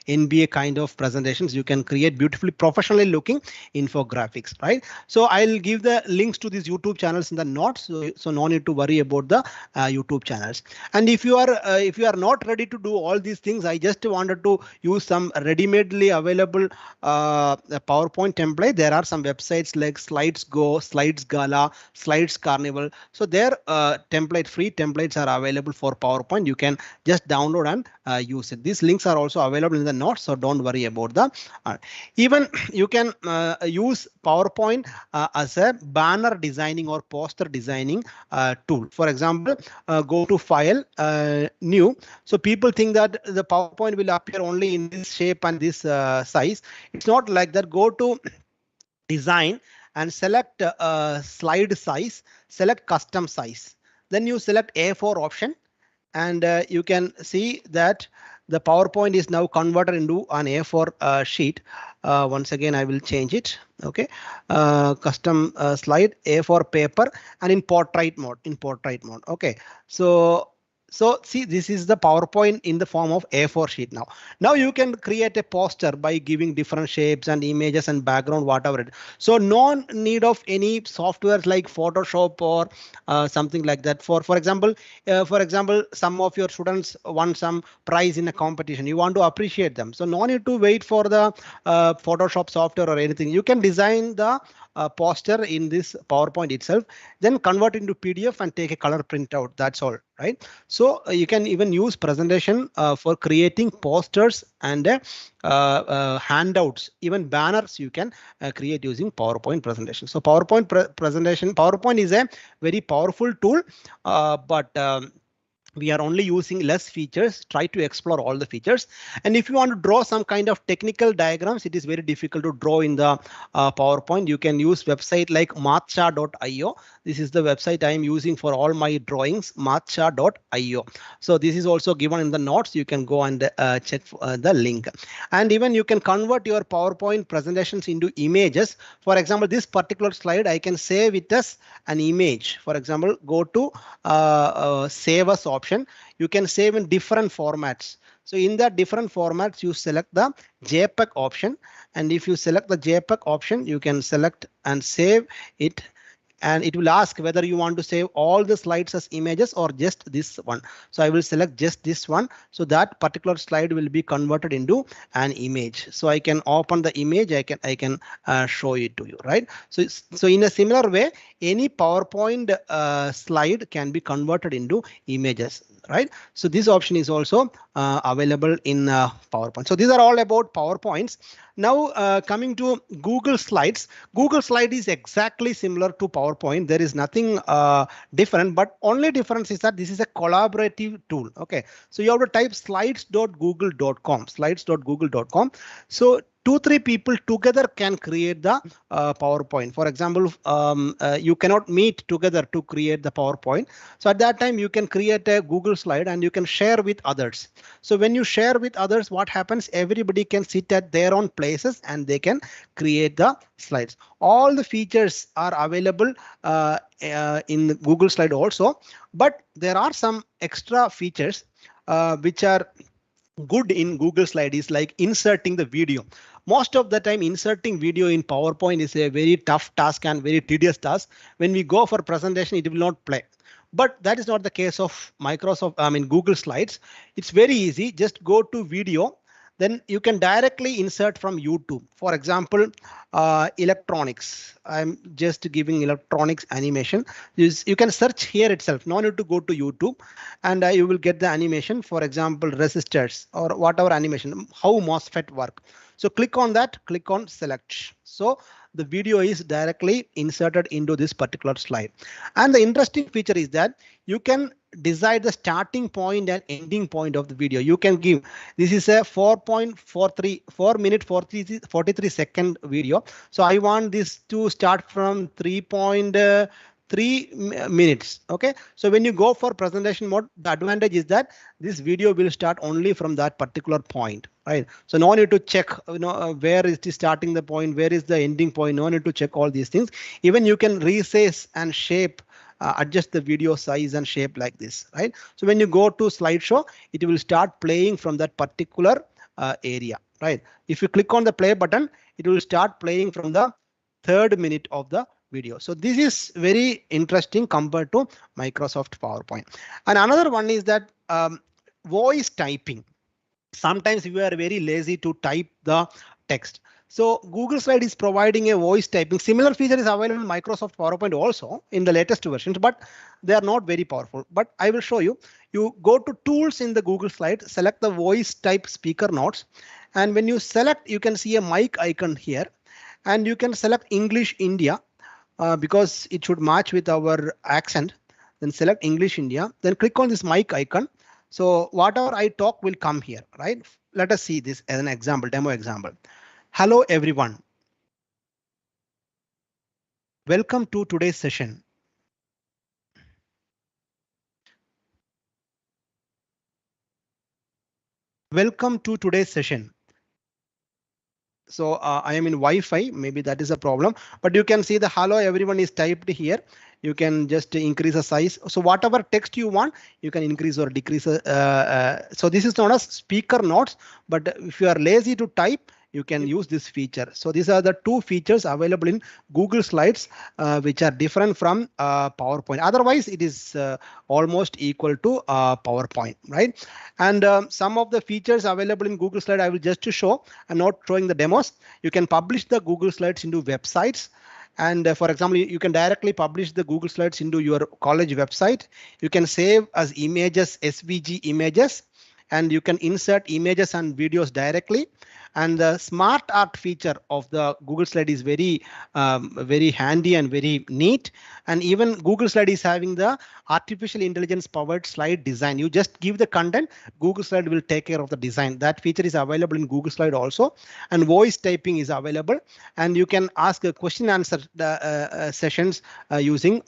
NBA kind of presentations. You can create beautifully professionally looking infographics, right? So I'll give the links to these YouTube channels in the notes, so no need to worry about the YouTube channels. And if you are not ready to do all these things, I just wanted to use some ready-madely available PowerPoint template. There are some websites like Slides Go, Slides Gala, Slides Carnival. So their free templates are available for PowerPoint. You can just download and use it. These links are also available in the notes, so don't worry about them. Even you can use PowerPoint as a banner designing or poster designing tool. For example, go to File, New. So people think that the PowerPoint will appear only in this shape and this size. It's not like that. Go to Design and select slide size, select custom size. Then you select A4 option, and you can see that the PowerPoint is now converted into an A4 sheet. Once again, I will change it. Okay, custom slide A4 paper and in portrait mode. Okay, so see, this is the PowerPoint in the form of A4 sheet now. Now you can create a poster by giving different shapes and images and background, whatever it is. So no need of any softwares like Photoshop or something like that. For example, some of your students won some prize in a competition. You want to appreciate them. So no need to wait for the Photoshop software or anything. You can design the poster in this PowerPoint itself, then convert into PDF and take a color printout. That's all, right? So you can even use presentation for creating posters and handouts, even banners you can create using PowerPoint presentation. So PowerPoint is a very powerful tool, but we are only using less features. Try to explore all the features. And if you want to draw some kind of technical diagrams, it is very difficult to draw in the PowerPoint. You can use website like matcha.io. This is the website I am using for all my drawings, matcha.io. So this is also given in the notes. You can go and check the link. And even you can convert your PowerPoint presentations into images. For example, this particular slide, I can save it as an image. For example, go to Save As option. You can save in different formats. So in the different formats, you select the JPEG option, and if you select the JPEG option, you can select and save it. And it will ask whether you want to save all the slides as images or just this one. So I will select just this one. So that particular slide will be converted into an image. So I can open the image. I can show it to you, right? So in a similar way, any PowerPoint slide can be converted into images, right? So this option is also available in PowerPoint. So these are all about PowerPoints. Now coming to Google Slides. Google Slide is exactly similar to PowerPoint. There is nothing different, but only difference is that this is a collaborative tool. Okay, so you have to type slides.google.com, slides.google.com. So 2-3 people together can create the PowerPoint. For example, you cannot meet together to create the PowerPoint. So at that time, you can create a Google slide and you can share with others. So when you share with others, what happens? Everybody can sit at their own places and they can create the slides. All the features are available in Google Slide also, but there are some extra features which are good in Google Slide, is like inserting the video. Most of the time, inserting video in PowerPoint is a very tough task and very tedious task. When we go for presentation, it will not play. But that is not the case of Google Slides. It's very easy. Just go to video. Then you can directly insert from YouTube. For example, electronics. I'm just giving electronics animation. You can search here itself. No need to go to YouTube, and you will get the animation. For example, resistors or whatever animation, how MOSFET work. So click on that, click on select. So the video is directly inserted into this particular slide. And the interesting feature is that you can decide the starting point and ending point of the video. You can give, this is a 4 minute 43 second video. So I want this to start from 3 minutes. Okay, so when you go for presentation mode, the advantage is that this video will start only from that particular point, right? So no need to check, where is the starting the point, where is the ending point. No need to check all these things. Even you can resize and shape, adjust the video size and shape like this, right? So when you go to slideshow, it will start playing from that particular area, right? If you click on the play button, it will start playing from the 3rd minute of the video. So this is very interesting compared to Microsoft PowerPoint. And another one is that voice typing. Sometimes we are very lazy to type the text. So Google Slide is providing a voice typing. Similar feature is available in Microsoft PowerPoint also in the latest versions, but they are not very powerful. But I will show you. You go to tools in the Google Slide, select the voice type speaker notes. And when you select, you can see a mic icon here. And you can select English India because it should match with our accent. Then select English India. Then click on this mic icon. So whatever I talk will come here, right? Let us see this as an example, demo example. Hello, everyone. Welcome to today's session. Welcome to today's session. So I am in Wi-Fi, maybe that is a problem, but you can see the hello everyone is typed here. You can just increase the size. So whatever text you want, you can increase or decrease. So this is known as speaker notes, but if you are lazy to type, you can use this feature. So these are the two features available in Google Slides, which are different from PowerPoint. Otherwise, it is almost equal to PowerPoint, right? And some of the features available in Google Slide, I will just to show. I'm not showing the demos. You can publish the Google Slides into websites. And for example, you can directly publish the Google Slides into your college website. You can save as images, SVG images, and you can insert images and videos directly. And the smart art feature of the Google Slide is very handy and very neat. And even Google Slide is having the artificial intelligence powered slide design. You just give the content, Google Slide will take care of the design. That feature is available in Google Slide also. And voice typing is available. And you can ask a question answer sessions using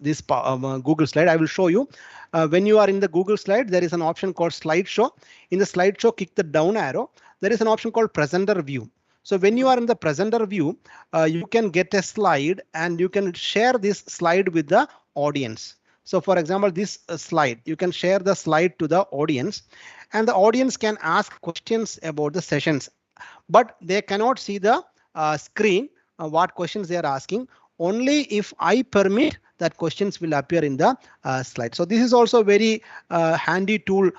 this Google Slide. I will show you. When you are in the Google Slide, there is an option called slideshow. In the slideshow, click the down arrow. There is an option called presenter view. So when you are in the presenter view, you can get a slide and you can share this slide with the audience. So for example, this slide, you can share the slide to the audience and the audience can ask questions about the sessions, but they cannot see the screen, what questions they are asking. Only if I permit, that questions will appear in the slide. So this is also a very handy tool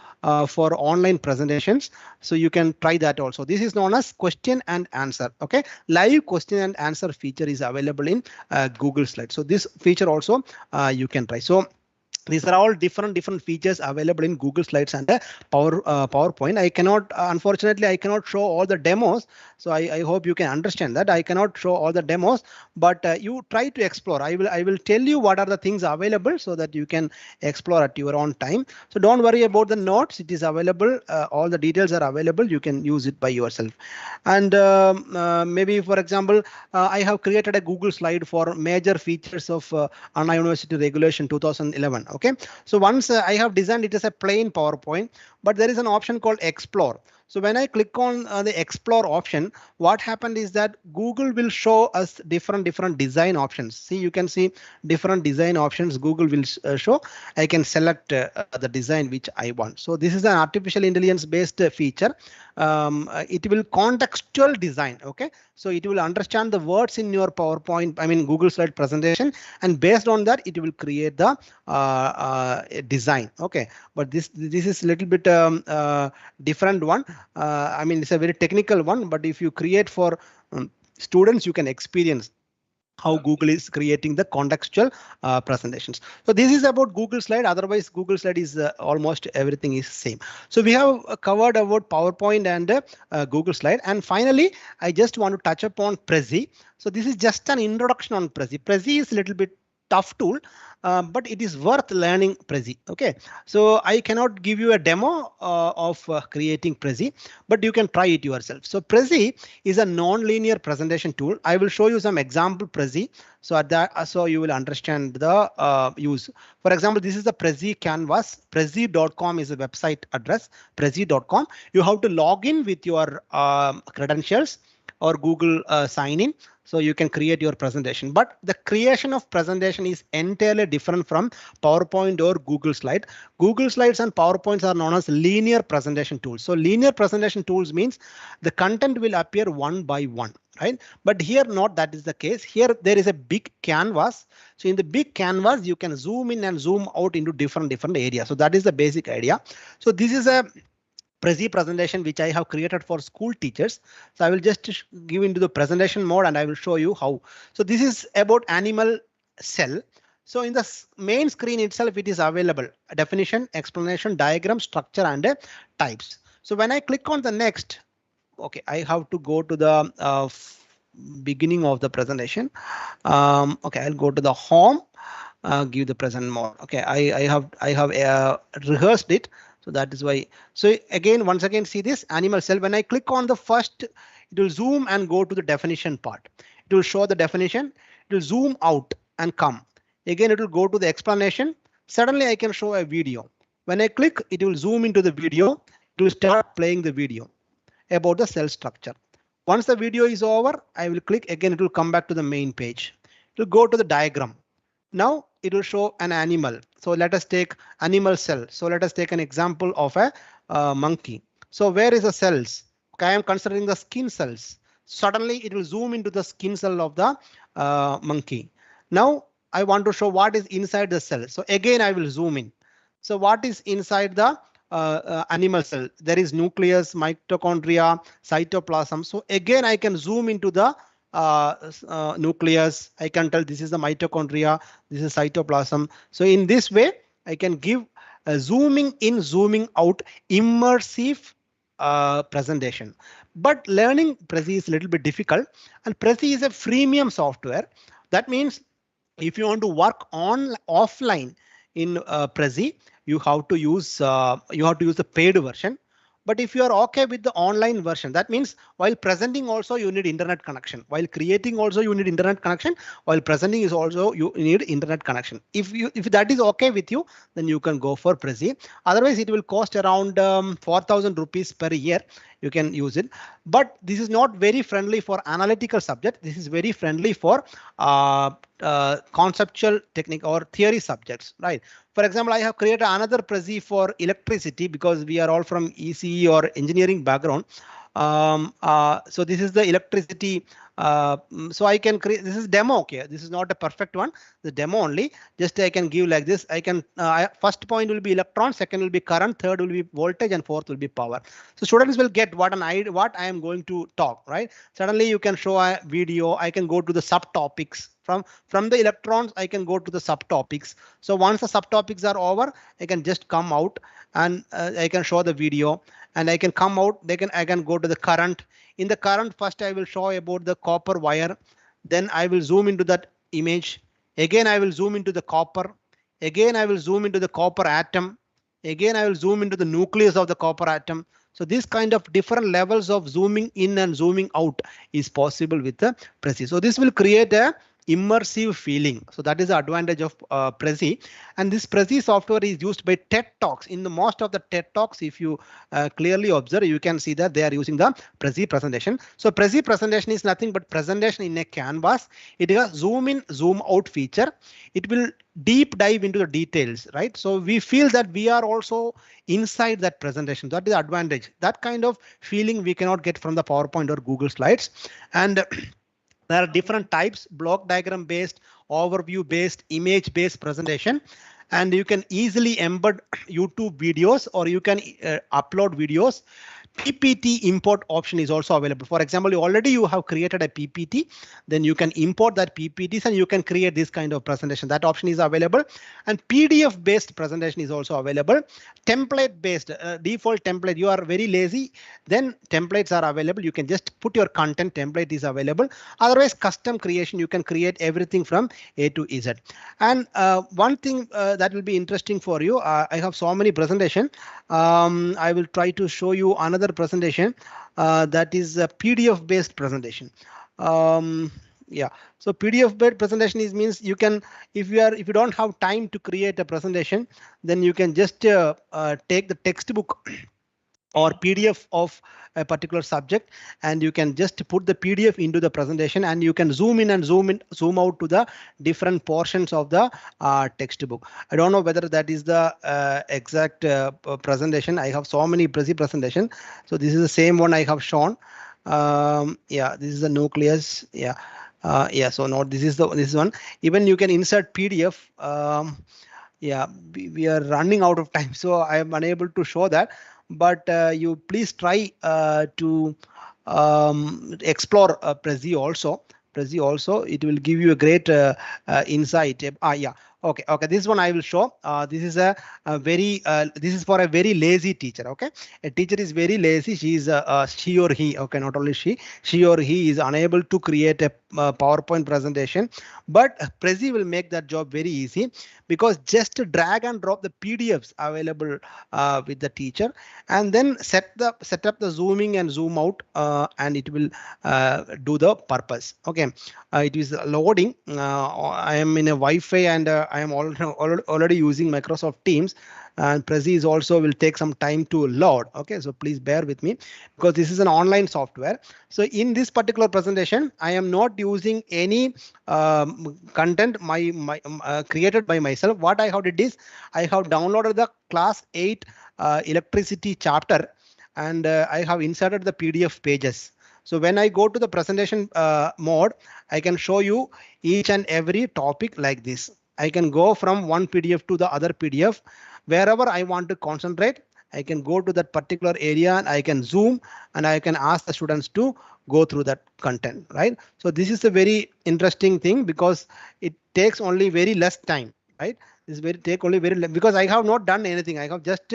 for online presentations. So you can try that also. This is known as question and answer. OK, live question and answer feature is available in Google Slides. So this feature also you can try. So these are all different features available in Google Slides and PowerPoint. I cannot, unfortunately, I cannot show all the demos. So I hope you can understand that I cannot show all the demos, but you try to explore. I will tell you what are the things available so that you can explore at your own time. So don't worry about the notes. It is available. All the details are available. You can use it by yourself. And maybe, for example, I have created a Google slide for major features of Anna University Regulation 2011. OK, so once I have designed it as a plain PowerPoint, but there is an option called Explore. So when I click on the Explore option, what happened is that Google will show us different design options. See, you can see different design options Google will show. I can select the design which I want. So this is an artificial intelligence based feature. It will contextual design. OK, so it will understand the words in your PowerPoint, I mean Google slide presentation, and based on that it will create the design. OK, but this is a little bit different one. I mean, it's a very technical one, but if you create for students, you can experience how Google is creating the contextual presentations. So this is about Google Slide. Otherwise, Google Slide is almost everything is same. So we have covered about PowerPoint and Google Slide. And finally, I just want to touch upon Prezi. So this is just an introduction on Prezi. Prezi is a little bit tough tool, but it is worth learning Prezi. OK, so I cannot give you a demo of creating Prezi, but you can try it yourself. So Prezi is a non-linear presentation tool. I will show you some example Prezi, so at that so you will understand the use. For example, this is the Prezi canvas. Prezi.com is a website address. Prezi.com. You have to log in with your credentials or Google sign in. So you can create your presentation, but the creation of presentation is entirely different from PowerPoint or Google Slide. Google Slides and PowerPoints are known as linear presentation tools. So linear presentation tools means the content will appear one by one, right? But here not that is the case. Here there is a big canvas. So in the big canvas, you can zoom in and zoom out into different areas. So that is the basic idea. So this is a Prezi presentation which I have created for school teachers. So I will just give into the presentation mode and I will show you how. So this is about animal cell. So in the main screen itself, it is available definition, explanation, diagram, structure and types. So when I click on the next, OK, I have to go to the beginning of the presentation. OK, I'll go to the home, give the present mode. OK, I have rehearsed it. So that is why. So again, once again, see this animal cell. When I click on the first, it will zoom and go to the definition part. It will show the definition. It will zoom out and come. Again, it will go to the explanation. Suddenly I can show a video. When I click, it will zoom into the video. It will start playing the video about the cell structure. Once the video is over, I will click again. It will come back to the main page. It will go to the diagram. Now it will show an animal. So let us take animal cell. So let us take an example of a monkey. So where is the cells? Okay, I am considering the skin cells. Suddenly it will zoom into the skin cell of the monkey. Now I want to show what is inside the cell. So again, I will zoom in. So what is inside the animal cell? There is nucleus, mitochondria, cytoplasm. So again, I can zoom into the nucleus. I can tell this is the mitochondria, this is cytoplasm. So in this way, I can give a zooming in, zooming out, immersive presentation. But learning Prezi is a little bit difficult, and Prezi is a freemium software. That means if you want to work on offline in Prezi, you have to use the paid version. But if you are OK with the online version, that means while presenting also you need internet connection. While creating also you need internet connection. While presenting is also you need internet connection. If that is OK with you, then you can go for Prezi. Otherwise, it will cost around 4,000 rupees per year. you can use it. But this is not very friendly for analytical subject. This is very friendly for conceptual technique or theory subjects, right? For example, I have created another Prezi for electricity because we are all from ECE or engineering background. So this is the electricity. So I can create, this is demo. Okay, this is not a perfect one, the demo only. Just I can give like this. I can first point will be electron, second will be current, third will be voltage, and fourth will be power. So students will get what I am going to talk, right? Suddenly you can show a video. I can go to the subtopics. From the electrons, I can go to the subtopics. So once the subtopics are over, I can just come out and I can show the video, and I can come out. I can go to the current. In the current, first I will show about the copper wire. Then I will zoom into that image. Again, I will zoom into the copper. Again, I will zoom into the copper atom. Again, I will zoom into the nucleus of the copper atom. So this kind of different levels of zooming in and zooming out is possible with the Prezi. So this will create a immersive feeling. So that is the advantage of Prezi. And this Prezi software is used by TED Talks. In the most of the TED Talks, if you clearly observe, you can see that they are using the Prezi presentation. So Prezi presentation is nothing but presentation in a canvas. It has zoom in, zoom out feature. It will deep dive into the details, right? So we feel that we are also inside that presentation. That is the advantage. That kind of feeling we cannot get from the PowerPoint or Google Slides. And there are different types: block diagram based, overview based, image based presentation. And you can easily embed YouTube videos, or you can upload videos. PPT import option is also available. For example, you have created a PPT, then you can import that PPTs and you can create this kind of presentation. That option is available. And PDF based presentation is also available. Template based, default template. You are very lazy, then templates are available. You can just put your content, template is available. Otherwise, custom creation, you can create everything from A to Z. And one thing that will be interesting for you, I have so many presentation. I will try to show you another presentation that is a PDF based presentation. Yeah, so PDF based presentation means you can, if you don't have time to create a presentation, then you can just take the textbook or PDF of a particular subject, and you can just put the PDF into the presentation, and you can zoom in and zoom out to the different portions of the textbook. I don't know whether that is the exact presentation. I have so many Prezi presentation. So this is the same one I have shown. Yeah, this is the nucleus. Yeah. Yeah, so no, this is one. Even you can insert PDF. Yeah, we are running out of time, so I am unable to show that. But you please try to explore Prezi also. Prezi also, it will give you a great insight. Yeah. Okay. This one I will show. This is a very this is for a very lazy teacher. Okay, a teacher is very lazy. She or he. Okay, not only she or he is unable to create a PowerPoint presentation, but Prezi will make that job very easy, because just drag and drop the PDFs available with the teacher, and then set up the zooming and zoom out, and it will do the purpose. Okay, it is loading. I am in a Wi-Fi, and I am already using Microsoft Teams, and Prezi is also will take some time to load. Okay, so please bear with me, because this is an online software. So in this particular presentation, I am not using any content created by myself. What I have did is I have downloaded the class 8 electricity chapter, and I have inserted the PDF pages. So when I go to the presentation mode, I can show you each and every topic like this. I can go from one PDF to the other PDF. Wherever I want to concentrate, I can go to that particular area, and I can zoom, and I can ask the students to go through that content, right? So this is a very interesting thing, because it takes only very less time, right? This take only very less, because I have not done anything. I have just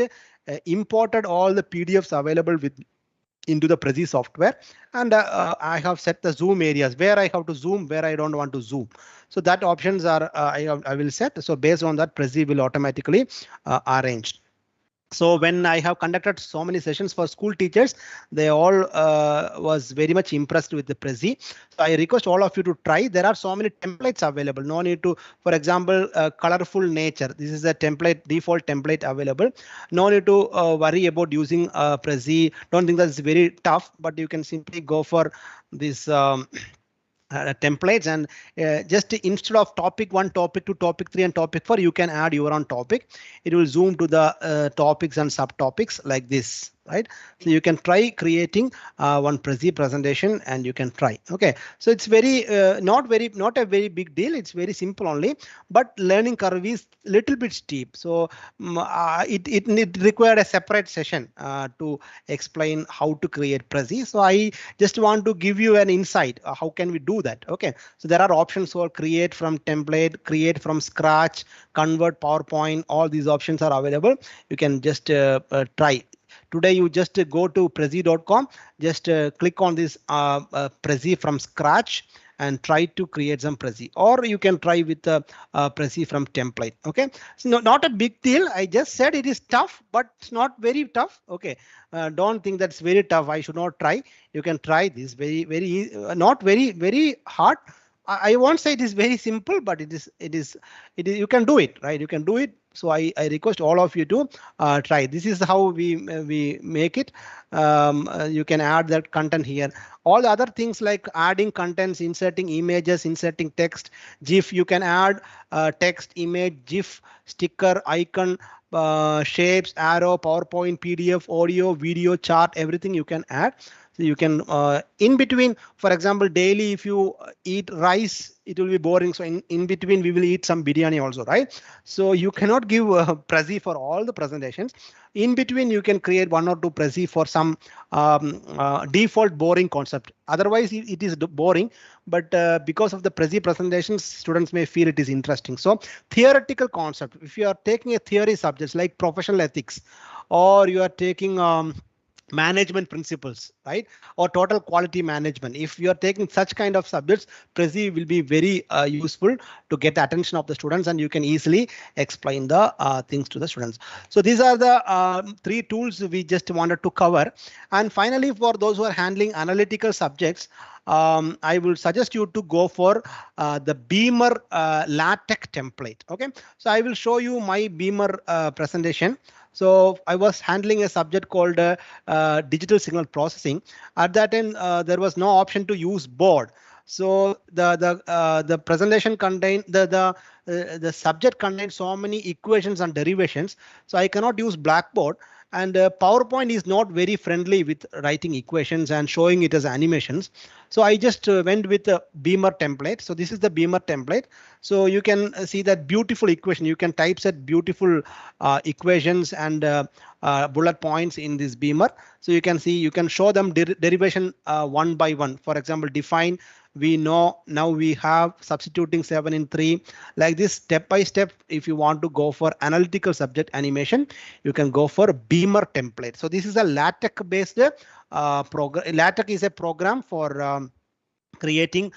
imported all the PDFs available into the Prezi software, and I have set the zoom areas where I have to zoom, where I don't want to zoom. So that options are I will set. So based on that, Prezi will automatically arrange. So when I have conducted so many sessions for school teachers, they all was very much impressed with the Prezi. So I request all of you to try. There are so many templates available. No need to, for example, colorful nature. This is a template, default template available. No need to worry about using Prezi. Don't think that's very tough, but you can simply go for this. Templates, and just instead of topic 1, topic 2, topic 3, and topic 4, you can add your own topic. It will zoom to the topics and subtopics like this, right? So you can try creating one Prezi presentation, and you can try. Okay, so it's very not a very big deal. It's very simple only, but learning curve is little bit steep. So it required a separate session to explain how to create Prezi. So I just want to give you an insight. How can we do that? Okay, so there are options for create from template, create from scratch, convert PowerPoint. All these options are available. You can just try. Today you just go to prezi.com, just click on this Prezi from scratch and try to create some Prezi, or you can try with the Prezi from template. Okay, so not a big deal. I just said it is tough, but it's not very tough. Okay, don't think that's very tough. I should not try. You can try this very not very hard. I won't say it is very simple, but it is you can do it, right? You can do it. So I request all of you to try. This is how we make it. You can add that content here. All the other things like adding contents, inserting images, inserting text, GIF. You can add text, image, GIF, sticker, icon, shapes, arrow, PowerPoint, PDF, audio, video, chart, everything you can add. So you can in between, for example, daily if you eat rice, it will be boring. So in between we will eat some biryani also, right? So you cannot give Prezi for all the presentations. In between you can create 1 or 2 Prezi for some default boring concept. Otherwise it is boring, but because of the Prezi presentations, students may feel it is interesting. So theoretical concept, if you are taking a theory subjects like professional ethics, or you are taking management principles, right, or total quality management, if you are taking such kind of subjects, Prezi will be very useful to get the attention of the students, and you can easily explain the things to the students. So these are the 3 tools we just wanted to cover. And finally, for those who are handling analytical subjects, I will suggest you to go for the Beamer LaTeX template. Okay, so I will show you my Beamer presentation. So I was handling a subject called digital signal processing. At that time, there was no option to use board. So the presentation contained the subject contained so many equations and derivations. So I cannot use Blackboard. And PowerPoint is not very friendly with writing equations and showing it as animations. So I just went with the Beamer template. So this is the Beamer template. So you can see that beautiful equation. You can typeset beautiful equations and bullet points in this Beamer. So you can see, you can show them derivation one by one. For example, define. We know now we have substituting 7 in 3 like this step by step. If you want to go for analytical subject animation, you can go for Beamer template. So this is a LaTeX based program. LaTeX is a program for creating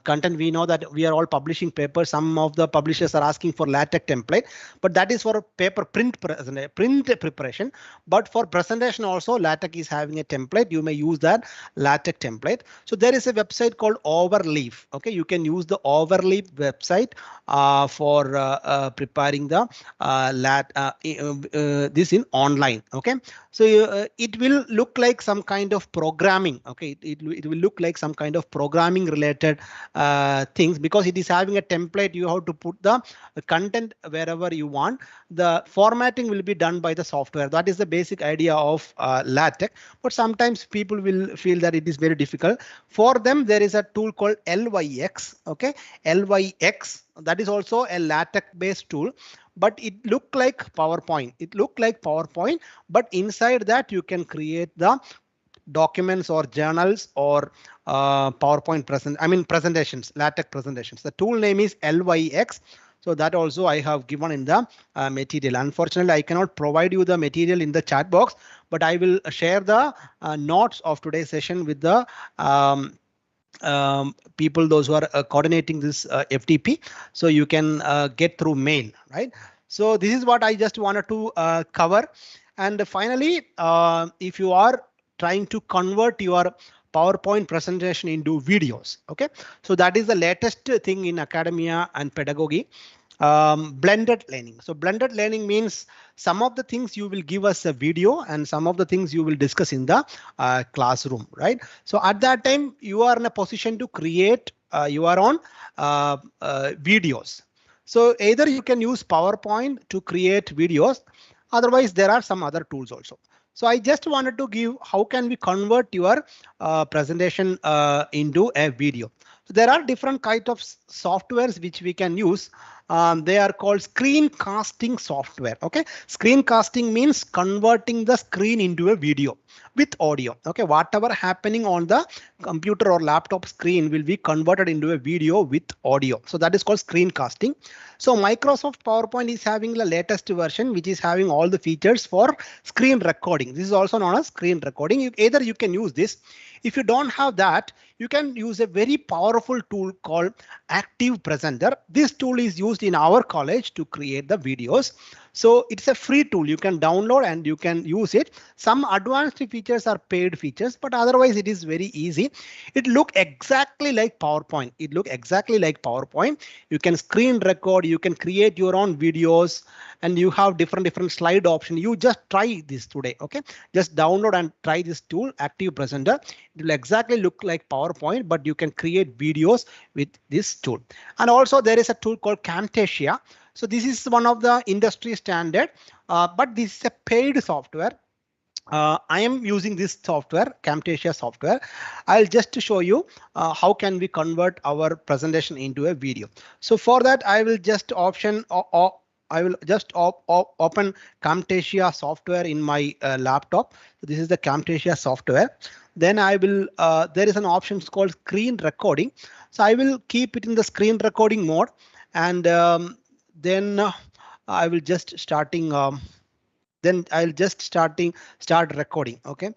content. We know that we are all publishing papers. Some of the publishers are asking for LaTeX template, but that is for paper print preparation. But for presentation also, LaTeX is having a template. You may use that LaTeX template. So there is a website called Overleaf. Okay, you can use the Overleaf website for preparing the this in online. Okay, so it will look like some kind of programming. Okay, it will look like some kind of programming related things, because it is having a template. You have to put the content wherever you want. The formatting will be done by the software. That is the basic idea of LaTeX. But sometimes people will feel that it is very difficult. For them, there is a tool called LYX. Okay, LYX. That is also a LaTeX based tool, but it looked like PowerPoint. It looked like PowerPoint, but inside that you can create the documents or journals or PowerPoint presentations, LaTeX presentations. The tool name is LYX. So that also I have given in the material. Unfortunately, I cannot provide you the material in the chat box, but I will share the notes of today's session with the people, those who are coordinating this FTP. So you can get through mail, right? So this is what I just wanted to cover. And finally, if you are trying to convert your PowerPoint presentation into videos, okay, so that is the latest thing in academia and pedagogy. Blended learning. So blended learning means some of the things you will give us a video and some of the things you will discuss in the classroom, right? So at that time you are in a position to create your own videos. So either you can use PowerPoint to create videos, otherwise there are some other tools also. So I just wanted to give how can we convert your presentation into a video. So there are different kinds of softwares which we can use. They are called screencasting software. Okay, screencasting means converting the screen into a video with audio. Okay, whatever happening on the computer or laptop screen will be converted into a video with audio. So that is called screencasting. So Microsoft PowerPoint is having the latest version which is having all the features for screen recording. This is also known as screen recording. Either you can use this. If you don't have that, you can use a very powerful tool called Active Presenter. This tool is used in our college to create the videos. So it's a free tool you can download and you can use it. Some advanced features are paid features, but otherwise it is very easy. It looks exactly like PowerPoint. It looks exactly like PowerPoint. You can screen record, you can create your own videos, and you have different slide options. You just try this today. Okay, just download and try this tool, Active Presenter. It will exactly look like PowerPoint, but you can create videos with this tool. And also there is a tool called Camtasia. So this is one of the industry standard, but this is a paid software. I am using this software, Camtasia software. I'll just show you how can we convert our presentation into a video. So for that, I will just open Camtasia software in my laptop. So this is the Camtasia software. Then I will, there is an option called screen recording. So I will keep it in the screen recording mode, and then I will just starting. Then I'll just start recording. Okay.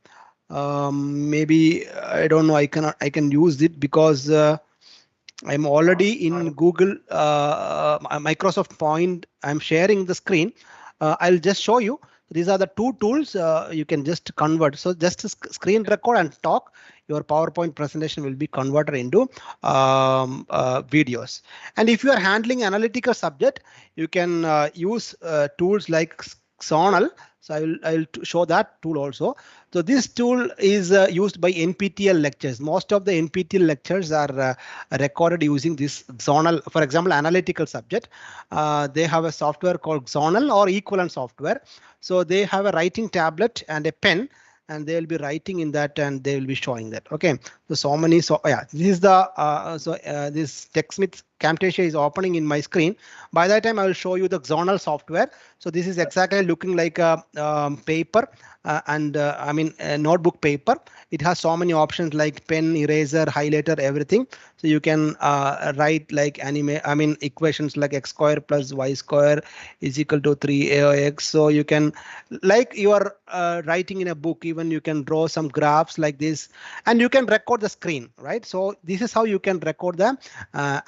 Maybe I don't know. I can use it because I'm already in Google Microsoft Point. I'm sharing the screen. I'll just show you. These are the two tools you can just convert. So just screen record and talk. Your PowerPoint presentation will be converted into videos. And if you are handling analytical subject, you can use tools like Sonal. So I'll show that tool also. So this tool is used by NPTEL lectures. Most of the NPTEL lectures are recorded using this Zonal. For example, analytical subject, they have a software called Zonal or equivalent software. So they have a writing tablet and a pen, and they will be writing in that and they will be showing that. Okay, so many. So yeah, this is the this TechSmith Camtasia is opening in my screen. By that time I will show you the Zonal software. So this is exactly looking like a paper I mean a notebook paper. It has so many options like pen, eraser, highlighter, everything. So you can write like equations like x square plus y square is equal to 3ax. So you can, like you are writing in a book, even you can draw some graphs like this, and you can record the screen, right? So this is how you can record the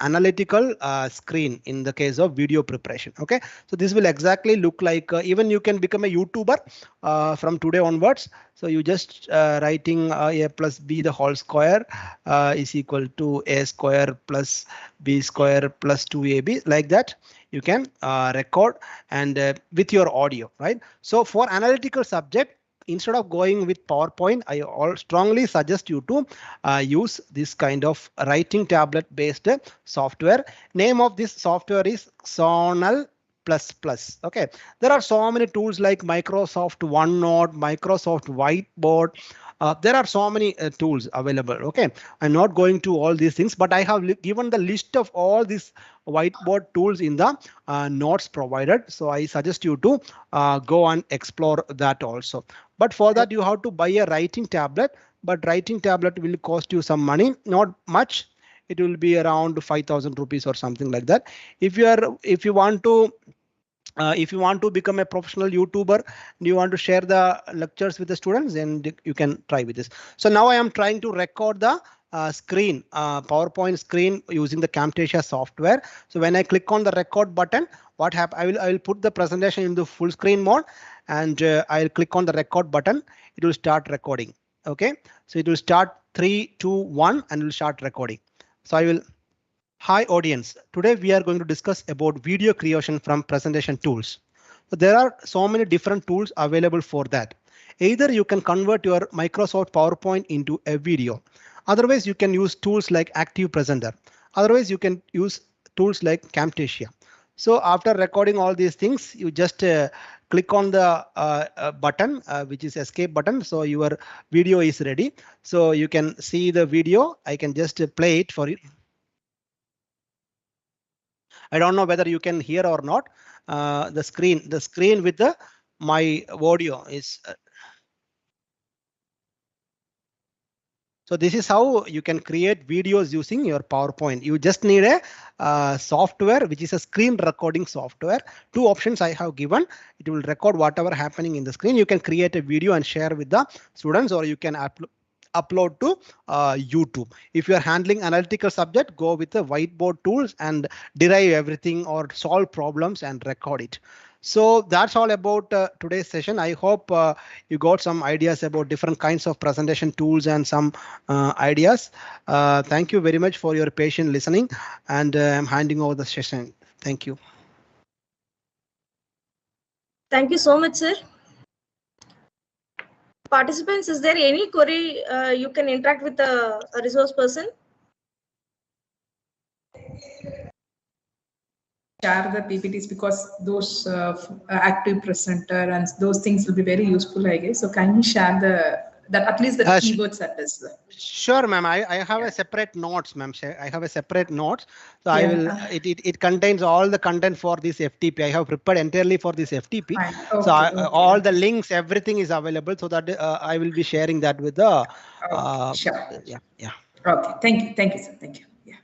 analytical screen in the case of video preparation. Okay, so this will exactly look like even you can become a YouTuber from today onwards. So you just writing a plus b the whole square is equal to a square plus b square plus 2ab, like that you can record and with your audio, right? So for analytical subject, instead of going with PowerPoint, I strongly suggest you to use this kind of writing tablet based software. Name of this software is Sonal++. Okay, there are so many tools like Microsoft OneNote, Microsoft Whiteboard. There are so many tools available. Okay, I'm not going to all these things, but I have given the list of all these whiteboard tools in the notes provided. So I suggest you to go and explore that also. But for that you have to buy a writing tablet, but writing tablet will cost you some money, not much. It will be around 5,000 rupees or something like that. If you want to become a professional YouTuber and you want to share the lectures with the students, then you can try with this. So now I am trying to record the screen, PowerPoint screen using the Camtasia software. So when I click on the record button, what happens? I will put the presentation into full screen mode, and I'll click on the record button. It will start recording. OK, so it will start 3, 2, 1 and will start recording. So I will. Hi audience. Today we are going to discuss about video creation from presentation tools. So there are so many different tools available for that. Either you can convert your Microsoft PowerPoint into a video. Otherwise, you can use tools like Active Presenter. Otherwise, you can use tools like Camtasia. So after recording all these things, you just click on the button, which is escape button. So your video is ready. So you can see the video. I can just play it for you. I don't know whether you can hear or not. The screen with the my audio is. So this is how you can create videos using your PowerPoint. You just need a software, which is a screen recording software. Two options I have given. It will record whatever happening in the screen. You can create a video and share with the students, or you can upload to YouTube. If you are handling analytical subject, go with the whiteboard tools and derive everything or solve problems and record it. So that's all about today's session. I hope you got some ideas about different kinds of presentation tools and some ideas. Thank you very much for your patient listening, and I'm handing over the session. Thank you. Thank you so much, sir. Participants, is there any query you can interact with a resource person? Share the PPTs, because those active presenter and those things will be very useful, I guess. So can you share that at least the keywords at this? Sure, ma'am. I have a separate notes, ma'am. I have a separate notes. So I will. It contains all the content for this FTP. I have prepared entirely for this FTP. Okay, So all the links, everything is available. So that I will be sharing that with the. Sure. Yeah. Okay. Thank you, sir. Thank you. Yeah.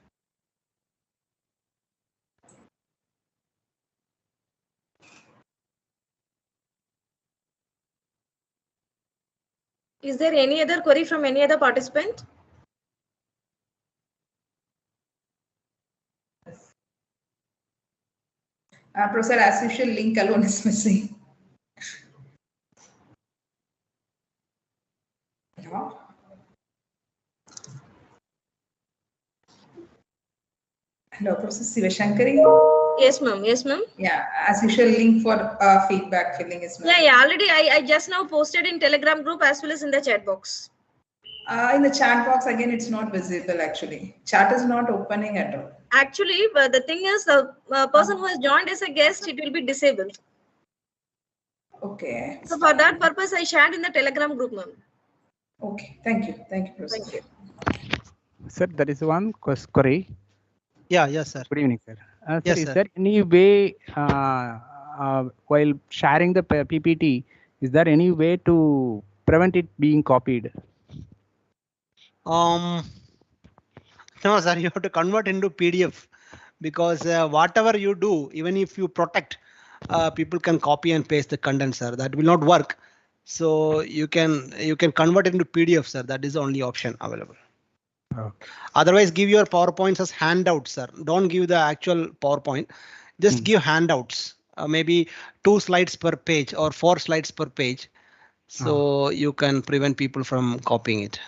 Is there any other query from any other participant? Professor, as usual, link alone is missing. Hello? Hello, Professor Sivashankari. Yes, ma'am. Yes, ma'am. Yeah, as usual, link for feedback filling is missing. Yeah. Already, I just now posted in Telegram group as well as in the chat box. In the chat box, again, it's not visible actually. Chat is not opening at all. Actually, but the thing is, the person who has joined as a guest, it will be disabled. Okay. So for that purpose, I shared in the Telegram group, ma'am. Okay. Thank you. Thank you, Professor. Thank you. Sir, there is one query. Yeah. Yes, sir. Good evening, sir. Sir, Yes, is sir. there any way while sharing the PPT, is there any way to prevent it being copied? No, sir. You have to convert into PDF, because whatever you do, even if you protect, people can copy and paste the content, sir. That will not work. So you can convert it into PDF, sir. That is the only option available. Okay. Otherwise, give your PowerPoints as handouts, sir. Don't give the actual PowerPoint. Just give handouts. Maybe 2 slides per page or 4 slides per page. So you can prevent people from copying it.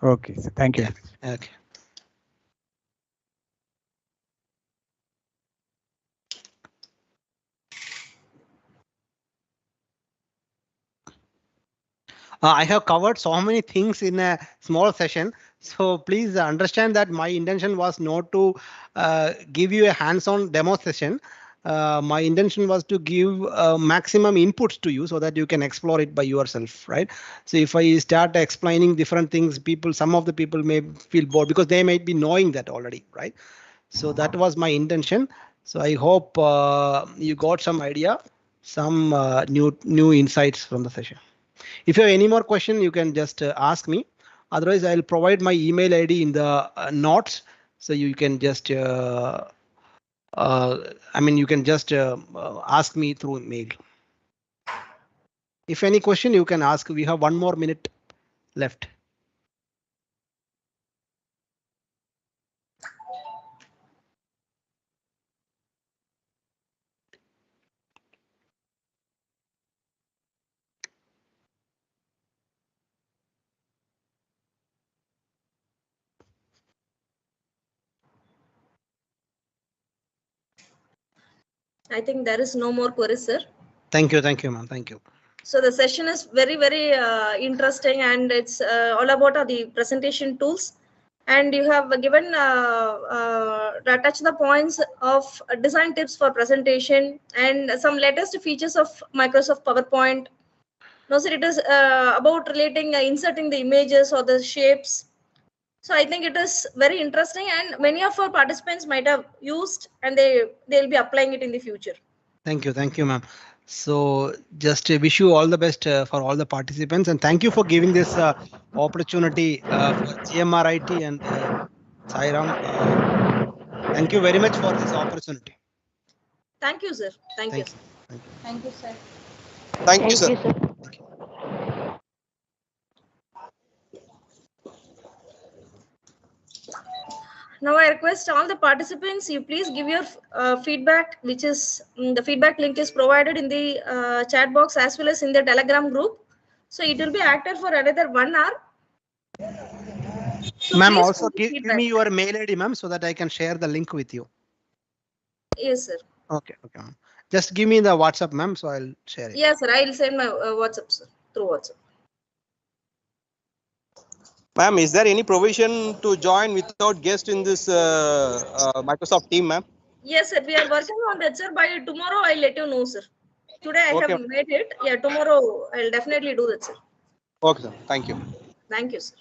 Okay, so thank you. Yeah. Okay. I have covered so many things in a small session. So please understand that my intention was not to give you a hands-on demo session. My intention was to give maximum inputs to you so that you can explore it by yourself, right? So if I start explaining different things, some of the people may feel bored because they might be knowing that already, right? So that was my intention. So I hope you got some idea, some new insights from the session. If you have any more question, you can just ask me. Otherwise, I'll provide my email ID in the notes, so you can just you can just ask me through mail. If any question, you can ask. We have 1 more minute left. I think there is no more queries, sir. Thank you, ma'am. Thank you. So the session is very, very interesting, and it's all about the presentation tools. And you have given touch the points of design tips for presentation and some latest features of Microsoft PowerPoint. No, sir, it is about relating, inserting the images or the shapes. So I think it is very interesting, and many of our participants might have used, and they'll be applying it in the future. Thank you, ma'am. So just wish you all the best for all the participants, and thank you for giving this opportunity for GMRIT and Sairam. Thank you very much for this opportunity. Thank you, sir. Thank you. Thank you, sir. Thank you, sir. Now I request all the participants, you please give your feedback, which is the feedback link is provided in the chat box as well as in the Telegram group. So it will be active for another 1 hour. So ma'am, please also give me your mail ID, ma'am, so that I can share the link with you. Yes, sir. Okay, ma'am. Just give me the WhatsApp, ma'am, so I'll share it. Yes, sir. I will send my WhatsApp, sir, through WhatsApp. Ma'am, is there any provision to join without guest in this Microsoft team, ma'am? Yes, sir. We are working on that, sir. By tomorrow, I'll let you know, sir. Today I have made it. Yeah, tomorrow I'll definitely do that, sir. Okay, sir. Thank you. Thank you, sir.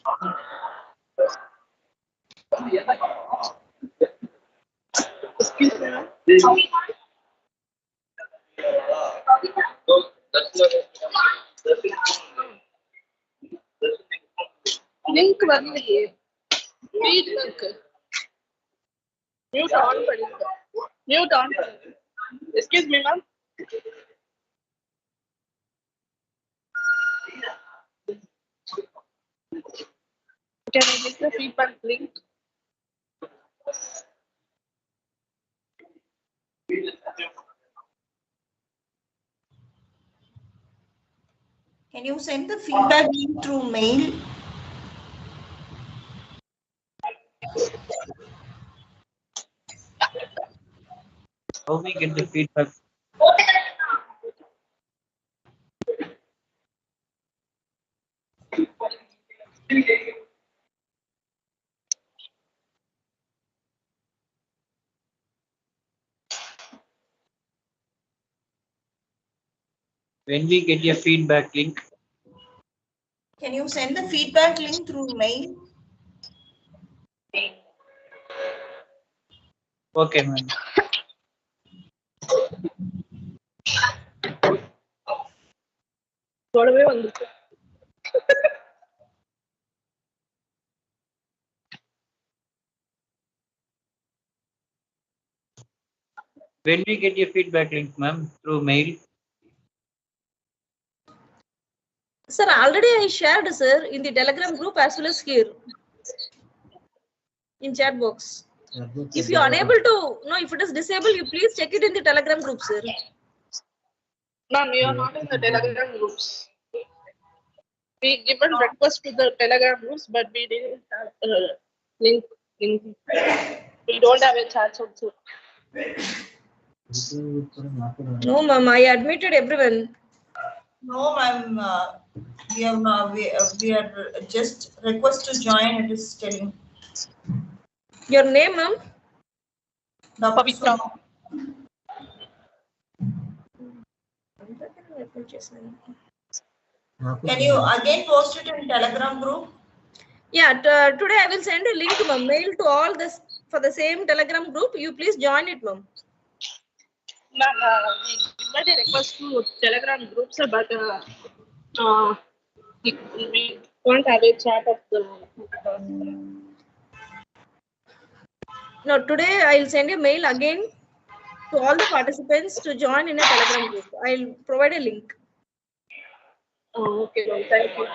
Link வரலையே feedback mute on பண்ணுங்க mute on பண்ணுங்க excuse me ma'am can I get the feedback link Can you send the feedback link through mail? How we get the feedback? When we get your feedback link? Can you send the feedback link through mail? Okay, ma'am. சொல்லவே வந்துச்சு When we get your feedback link, ma'am, through mail? Sir, already I shared, sir, in the Telegram group as well as here in chat box. If you are unable to know, if it is disabled, you please check it in the Telegram group, sir. Ma'am, you are not in the Telegram groups. We given request to the Telegram groups, but we didn't have a link. We don't have a chat also. No, ma'am, I admitted everyone. No, ma'am. We are just request to join. It is telling. Your name, ma'am? Pavitra. Can you again post it in Telegram group? Yeah, today I will send a link, ma'am, mail to all this for the same Telegram group. You please join it, ma'am. Ma'am, we made a request to Telegram groups, but we don't have a chat of the. No, today I'll send a mail again to all the participants to join in a Telegram group. I'll provide a link. Oh, okay, ma'am. Thank you.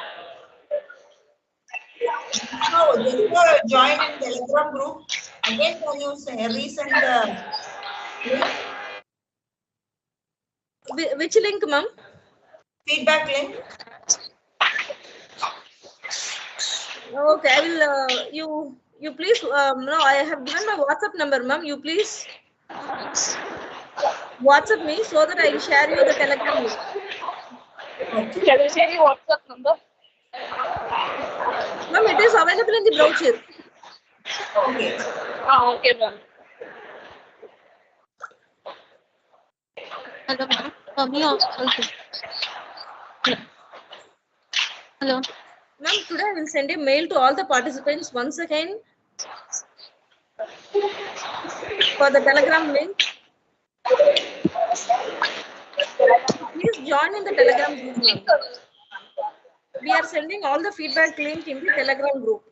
No, just join in Telegram group. Again, can you resend the link? Which link, ma'am? Feedback link. Okay, I will. You please. No, I have given my WhatsApp number, ma'am. You please WhatsApp me so that I will share you the Telegram link. Okay. Can you share your WhatsApp number? Ma'am, it is available in the brochure. Okay. Okay, ma'am. Hello, ma'am. Me also. Hello. Ma'am, today I will send a mail to all the participants once again for the Telegram link. Please join in the Telegram group, ma'am. We are sending all the feedback link in the Telegram group.